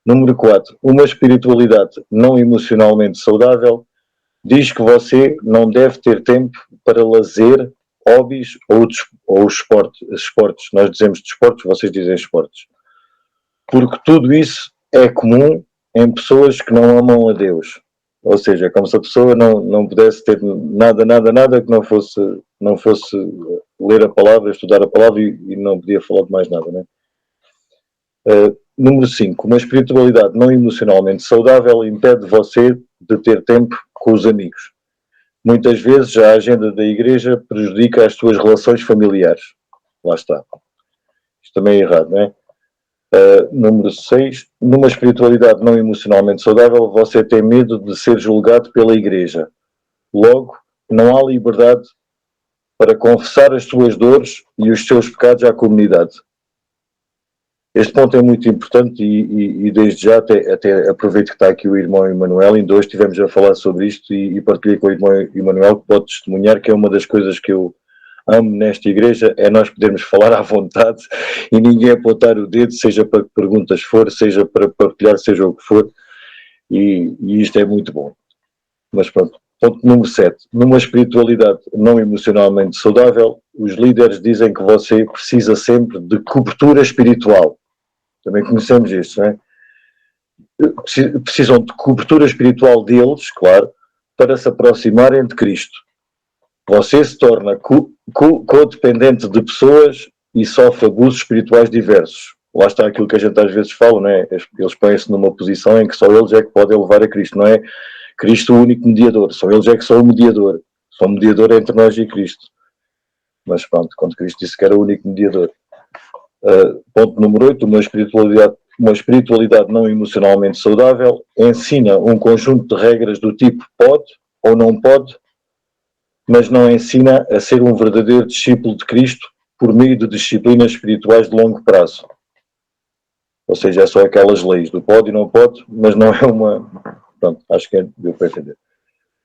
Número 4. Uma espiritualidade não emocionalmente saudável diz que você não deve ter tempo para lazer, hobbies ou esportes. Nós dizemos desportos, vocês dizem esportes. Porque tudo isso é comum em pessoas que não amam a Deus. Ou seja, como se a pessoa não pudesse ter nada que não fosse ler a palavra, estudar a palavra e não podia falar de mais nada, né? Número 5. Uma espiritualidade não emocionalmente saudável impede você de ter tempo com os amigos. Muitas vezes a agenda da igreja prejudica as suas relações familiares. Lá está. Isto também é errado, não é? Número 6. Numa espiritualidade não emocionalmente saudável, você tem medo de ser julgado pela igreja. Logo, não há liberdade para confessar as suas dores e os seus pecados à comunidade. Este ponto é muito importante e desde já até aproveito que está aqui o irmão Emanuel. Ainda hoje estivemos a falar sobre isto e partilhei com o irmão Emanuel, que pode testemunhar que é uma das coisas que eu amo nesta igreja, é nós podermos falar à vontade e ninguém apontar o dedo, seja para que perguntas for, seja para partilhar, seja o que for, e isto é muito bom. Mas pronto, ponto número 7. Numa espiritualidade não emocionalmente saudável, os líderes dizem que você precisa sempre de cobertura espiritual. Também conhecemos isto, não é? Precisam de cobertura espiritual deles, claro, para se aproximarem de Cristo. Você se torna codependente de pessoas e sofre abusos espirituais diversos. Lá está aquilo que a gente às vezes fala, não é? Eles põem-se numa posição em que só eles é que podem levar a Cristo, não é? Cristo o único mediador, só eles é que são o mediador. São o mediador entre nós e Cristo. Mas pronto, quando Cristo disse que era o único mediador. Ponto número 8, uma espiritualidade não emocionalmente saudável ensina um conjunto de regras do tipo pode ou não pode, mas não ensina a ser um verdadeiro discípulo de Cristo por meio de disciplinas espirituais de longo prazo. Ou seja, é só aquelas leis do pode e não pode, mas não é uma... Pronto, acho que deu para entender.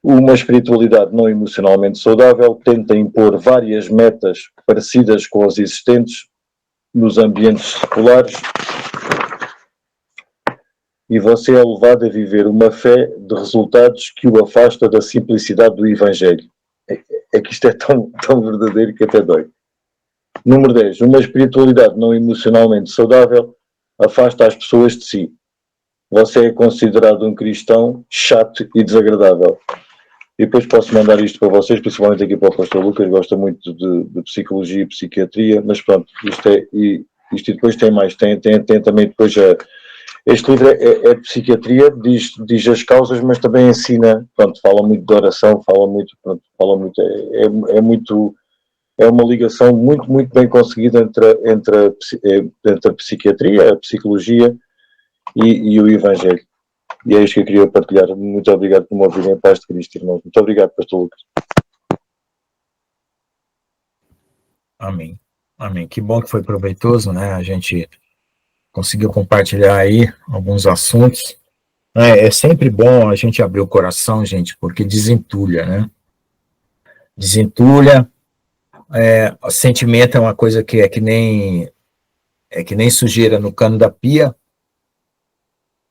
Uma espiritualidade não emocionalmente saudável tenta impor várias metas parecidas com as existentes nos ambientes seculares e você é levado a viver uma fé de resultados que o afasta da simplicidade do Evangelho. É que isto é tão verdadeiro que até dói. Número 10. Uma espiritualidade não emocionalmente saudável afasta as pessoas de si. Você é considerado um cristão chato e desagradável. E depois posso mandar isto para vocês, principalmente aqui para o pastor Lucas, gosta muito de psicologia e psiquiatria, mas pronto, isto depois tem mais, tem também depois este livro é de psiquiatria, diz as causas, mas também ensina, pronto, fala muito de oração, é uma ligação muito bem conseguida entre a psiquiatria, a psicologia e o Evangelho. E é isto que eu queria partilhar. Muito obrigado por me ouvirem. Paz de Cristo, irmãos. Muito obrigado, pastor Lucas. Amém. Amém. Que bom que foi proveitoso, né? A gente conseguiu compartilhar aí alguns assuntos. É sempre bom a gente abrir o coração, gente, porque desentulha, né? Desentulha. O sentimento é uma coisa que é que nem sujeira no cano da pia.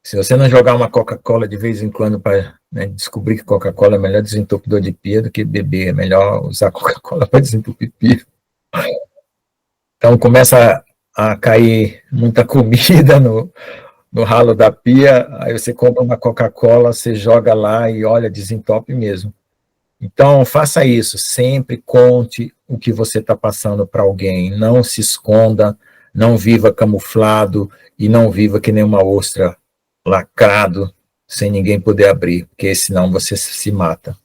Se você não jogar uma Coca-Cola de vez em quando para descobrir que Coca-Cola é o melhor desentupidor de pia do que beber, é melhor usar Coca-Cola para desentupir pia. Então começa a cair muita comida no ralo da pia, aí você compra uma Coca-Cola, você joga lá e olha, desentope mesmo. Então faça isso, sempre conte o que você está passando para alguém, não se esconda, não viva camuflado e não viva que nem uma ostra lacrado, sem ninguém poder abrir, porque senão você se mata.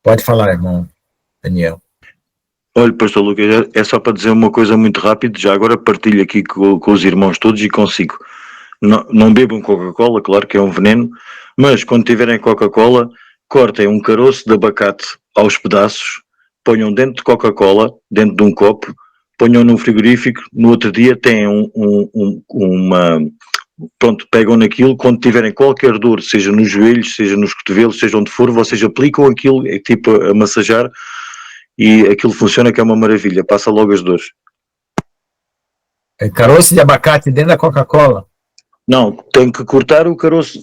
Pode falar, irmão Daniel. Olha, pastor Lucas, é só para dizer uma coisa muito rápida, já agora partilho aqui com os irmãos todos e consigo. Não bebam Coca-Cola, claro que é um veneno, mas quando tiverem Coca-Cola, cortem um caroço de abacate aos pedaços, ponham dentro de Coca-Cola, dentro de um copo, ponham num frigorífico, no outro dia têm uma... Pronto, pegam naquilo, quando tiverem qualquer dor, seja nos joelhos, seja nos cotovelos, seja onde for, vocês aplicam aquilo, é tipo a massajar, e aquilo funciona, que é uma maravilha, passa logo as dores. É caroço de abacate dentro da Coca-Cola. Não, tem que cortar o caroço.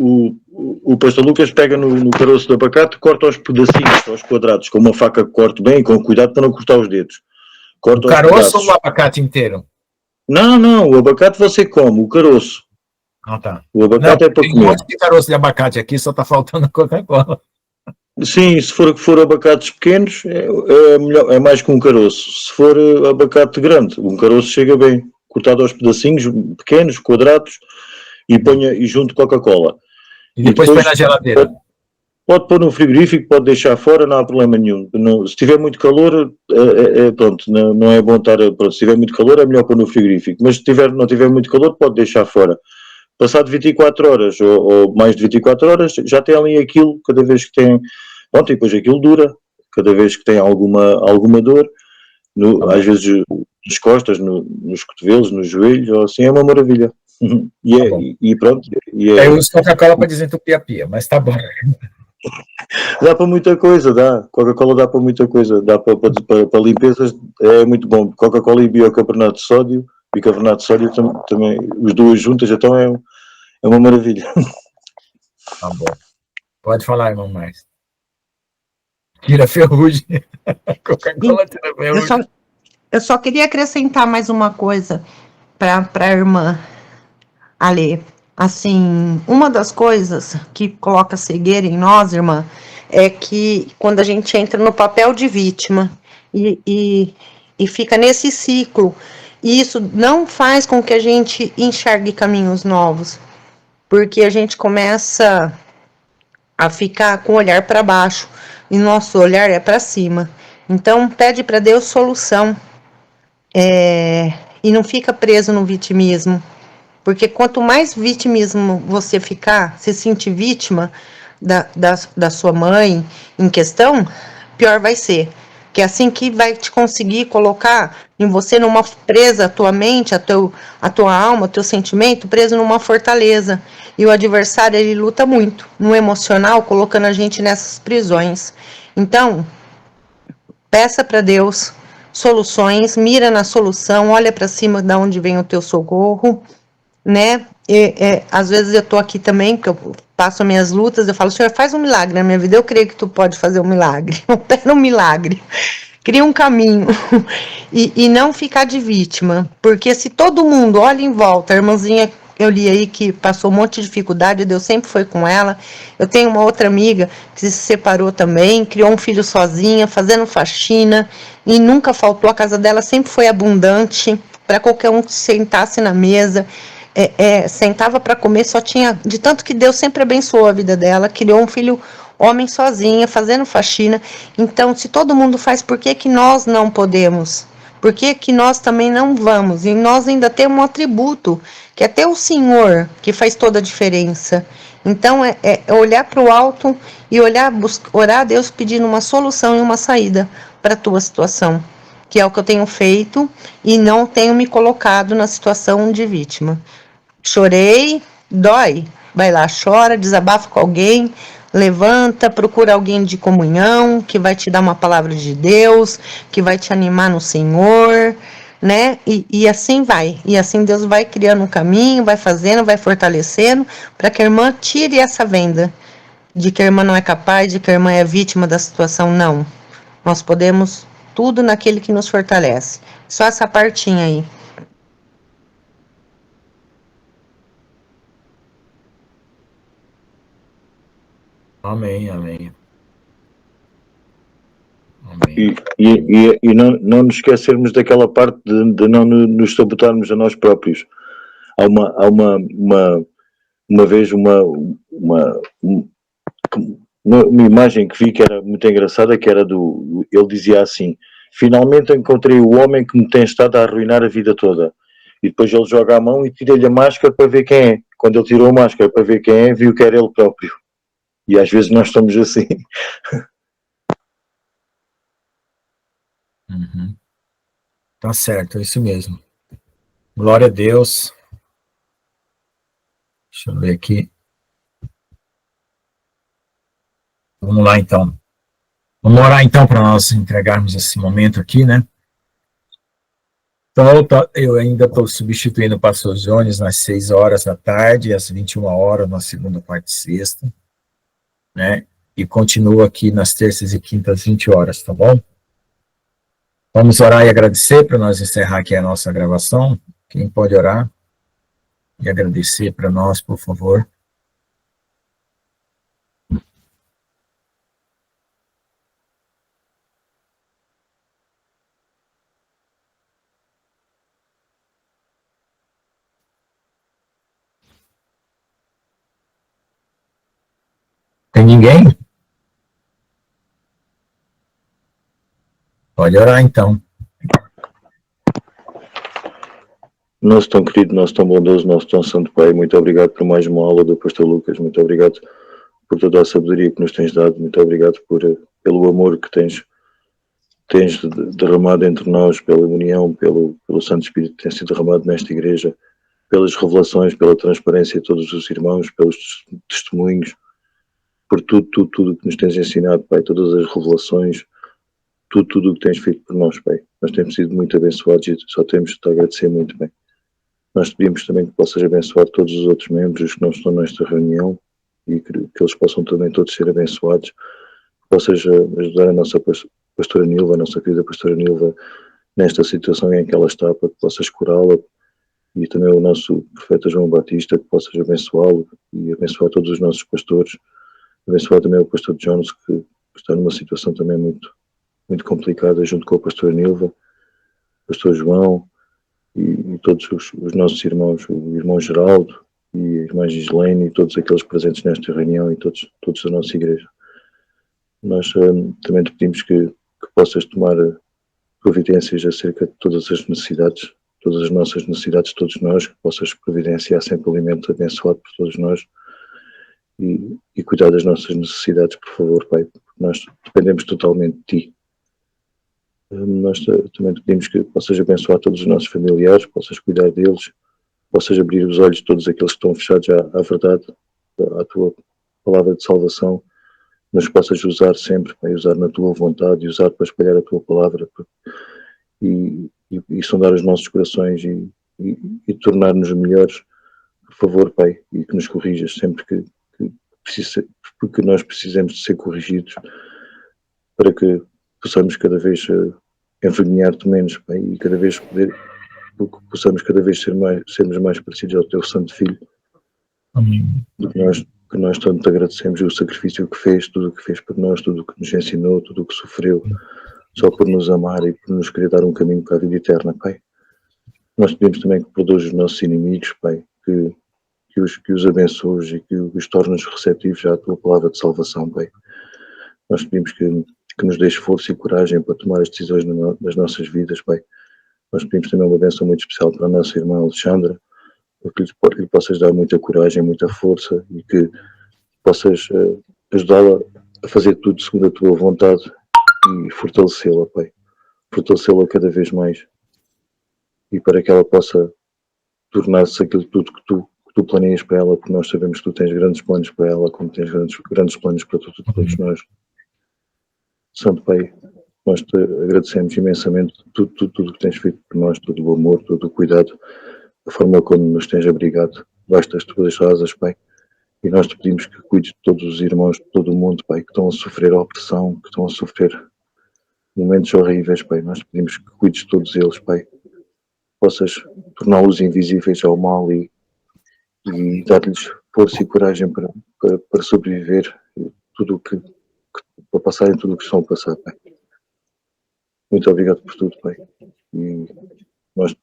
O pastor Lucas pega no caroço do abacate, corta aos pedacinhos, aos quadrados, com uma faca que corte bem, com cuidado para não cortar os dedos. Corta O aos caroço pedaços. ou o abacate inteiro? Não, o abacate você come, o caroço. Ah, tá. O abacate é para tem um comer. monte de caroço de abacate aqui, só está faltando a Coca-Cola. Sim, se for abacates pequenos, melhor, é mais que um caroço. Se for abacate grande, um caroço chega bem, cortado aos pedacinhos pequenos, quadrados, e junto Coca-Cola. E depois põe na geladeira. Pode pôr no frigorífico, pode deixar fora, não há problema nenhum. Se tiver muito calor, pronto, não é bom estar. Pronto, se tiver muito calor, é melhor pôr no frigorífico. Mas se não tiver muito calor, pode deixar fora. Passado 24 horas ou mais de 24 horas, já tem ali aquilo, cada vez que tem. Pronto, e depois aquilo dura, cada vez que tem alguma dor, às vezes nas costas, nos cotovelos, nos joelhos, ou assim, é uma maravilha. E pronto. Eu uso Coca-Cola para desentupir a pia, mas tá bom. Dá para muita coisa, dá. Coca-Cola dá para muita coisa. Dá para limpezas, é muito bom. Coca-Cola e bicarbonato de sódio também, os duas juntas, então é uma maravilha. Tá bom. Pode falar, irmão, mais. Tira a ferrugem. Coca-Cola tira a ferrugem. Eu só queria acrescentar mais uma coisa para a irmã Ale. Assim, uma das coisas que coloca cegueira em nós, irmã, é que quando a gente entra no papel de vítima e fica nesse ciclo, isso não faz com que a gente enxergue caminhos novos, porque a gente começa a ficar com o olhar para baixo e nosso olhar é para cima. Então, pede para Deus solução e não fica preso no vitimismo. Porque quanto mais vitimismo você ficar, se sentir vítima da sua mãe em questão, pior vai ser. Que é assim que vai te conseguir colocar em você numa presa, a tua mente, a tua alma, o teu sentimento, preso numa fortaleza. E o adversário, ele luta muito no emocional, colocando a gente nessas prisões. Então, peça para Deus soluções, mira na solução, olha para cima de onde vem o teu socorro, né? Às vezes eu tô aqui também, porque eu passo minhas lutas, eu falo, Senhor, faz um milagre na minha vida, eu creio que tu pode fazer um milagre, opera um milagre, cria um caminho, e não ficar de vítima, porque se todo mundo olha em volta, a irmãzinha, eu li aí que passou um monte de dificuldade, Deus sempre foi com ela, eu tenho uma outra amiga que se separou também, criou um filho sozinha, fazendo faxina, e nunca faltou, a casa dela sempre foi abundante, para qualquer um que sentasse na mesa, sentava para comer, só tinha, de tanto que Deus sempre abençoou a vida dela, criou um filho homem sozinha, fazendo faxina. Então, se todo mundo faz, por que nós não podemos? Por que nós também não vamos? E nós ainda temos um atributo, que é ter o Senhor, que faz toda a diferença. Então, é olhar para o alto e orar a Deus pedindo uma solução e uma saída para a tua situação, que é o que eu tenho feito e não tenho me colocado na situação de vítima. Chorei, dói, vai lá, chora, desabafa com alguém, levanta, procura alguém de comunhão, que vai te dar uma palavra de Deus, que vai te animar no Senhor, né? E assim vai, e assim Deus vai criando um caminho, vai fazendo, vai fortalecendo, para que a irmã tire essa venda, de que a irmã não é capaz, de que a irmã é vítima da situação, não. Nós podemos tudo naquele que nos fortalece. Só essa partinha aí. Amém, amém. E não nos esquecermos daquela parte de não nos sabotarmos a nós próprios. Há uma vez uma imagem que vi que era muito engraçada, que era ele dizia assim: finalmente encontrei o homem que me tem estado a arruinar a vida toda. E depois ele joga a mão e tira-lhe a máscara para ver quem é. Quando ele tirou a máscara para ver quem é, viu que era ele próprio. E às vezes nós estamos assim. Uhum. Tá certo, é isso mesmo. Glória a Deus. Deixa eu ver aqui. Vamos lá, então. Vamos orar, então, para nós entregarmos esse momento aqui, né? Então, eu ainda estou substituindo o pastor Jones nas 6 horas da tarde, às 21 horas, na segunda, quarta e sexta, né? E continuo aqui nas terças e quintas, 20 horas, tá bom? Vamos orar e agradecer para nós encerrar aqui a nossa gravação. Quem pode orar e agradecer para nós, por favor? Tem ninguém? Pode orar, então. Nosso tão querido, nosso tão bondoso, nosso tão santo Pai, muito obrigado por mais uma aula do pastor Lucas, muito obrigado por toda a sabedoria que nos tens dado, muito obrigado pelo amor que tens derramado entre nós, pela união, pelo Santo Espírito que tem sido derramado nesta igreja, pelas revelações, pela transparência de todos os irmãos, pelos testemunhos, por tudo que nos tens ensinado, Pai, todas as revelações, tudo o que tens feito por nós, Pai. Nós temos sido muito abençoados e só temos de te agradecer muito, Pai. Nós pedimos também que possas abençoar todos os outros membros, os que não estão nesta reunião, e que eles possam também todos ser abençoados, que possas ajudar a nossa pastora Nilva, a nossa querida pastora Nilva, nesta situação em que ela está, para que possas curá-la, e também o nosso profeta João Batista, que possas abençoá-lo e abençoar todos os nossos pastores, abençoar também o pastor Jones, que está numa situação também muito, muito complicada, junto com a pastora Nilva, o pastor João, e todos os nossos irmãos, o irmão Geraldo e a irmã Gislene e todos aqueles presentes nesta reunião e todos da nossa igreja. Nós também te pedimos que possas tomar providências acerca de todas as necessidades, todas as nossas necessidades, todos nós, que possas providenciar sempre alimento abençoado por todos nós e cuidar das nossas necessidades, por favor, Pai, porque nós dependemos totalmente de Ti. Nós também te pedimos que possas abençoar todos os nossos familiares, possas cuidar deles, possas abrir os olhos de todos aqueles que estão fechados à verdade, à Tua palavra de salvação, nos possas usar sempre, Pai, usar na Tua vontade e usar para espalhar a Tua palavra e sondar os nossos corações e tornar-nos melhores, por favor, Pai, e que nos corrijas sempre porque nós precisamos de ser corrigidos para que possamos cada vez envergonhar-te menos, Pai, e cada vez possamos cada vez sermos mais parecidos ao Teu Santo Filho. Amém. Que nós tanto te agradecemos o sacrifício que fez, tudo o que fez por nós, tudo o que nos ensinou, tudo o que sofreu, só por nos amar e por nos querer dar um caminho para a vida eterna, Pai. Nós pedimos também que perdoes os nossos inimigos, Pai, que os abençoes e que os tornes receptivos à Tua palavra de salvação, Pai. Nós pedimos que nos deixes força e coragem para tomar as decisões nas nossas vidas, Pai. Nós pedimos também uma bênção muito especial para a nossa irmã Alexandra, para que lhe possas dar muita coragem, muita força e que possas ajudá-la a fazer tudo segundo a Tua vontade e fortalecê-la, Pai. Fortalecê-la cada vez mais e para que ela possa tornar-se aquilo tudo que tu planeias para ela, porque nós sabemos que Tu tens grandes planos para ela, como tens grandes planos para todos nós. Santo Pai, nós te agradecemos imensamente tudo o que tens feito por nós, todo o amor, todo o cuidado, a forma como nos tens abrigado debaixo das Tuas asas, Pai. E nós te pedimos que cuides de todos os irmãos de todo o mundo, Pai, que estão a sofrer a opressão, que estão a sofrer momentos horríveis, Pai. Nós te pedimos que cuides de todos eles, Pai. Possas torná-los invisíveis ao mal e dar-lhes força e coragem para sobreviver para passarem tudo o que estão a passar, Pai. Muito obrigado por tudo, Pai. E nós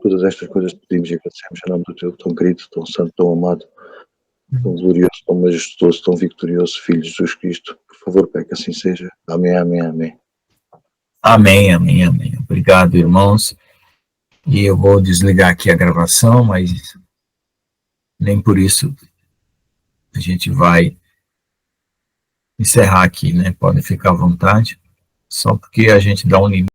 todas estas coisas te pedimos e agradecemos em nome do Teu tão querido, tão santo, tão amado, tão glorioso, tão majestoso, tão vitorioso Filho de Jesus Cristo. Por favor, Pai, que assim seja. Amém, amém, amém. Amém, amém, amém. Obrigado, irmãos. E eu vou desligar aqui a gravação, mas nem por isso a gente vai encerrar aqui, né? Podem ficar à vontade, só porque a gente dá um limite.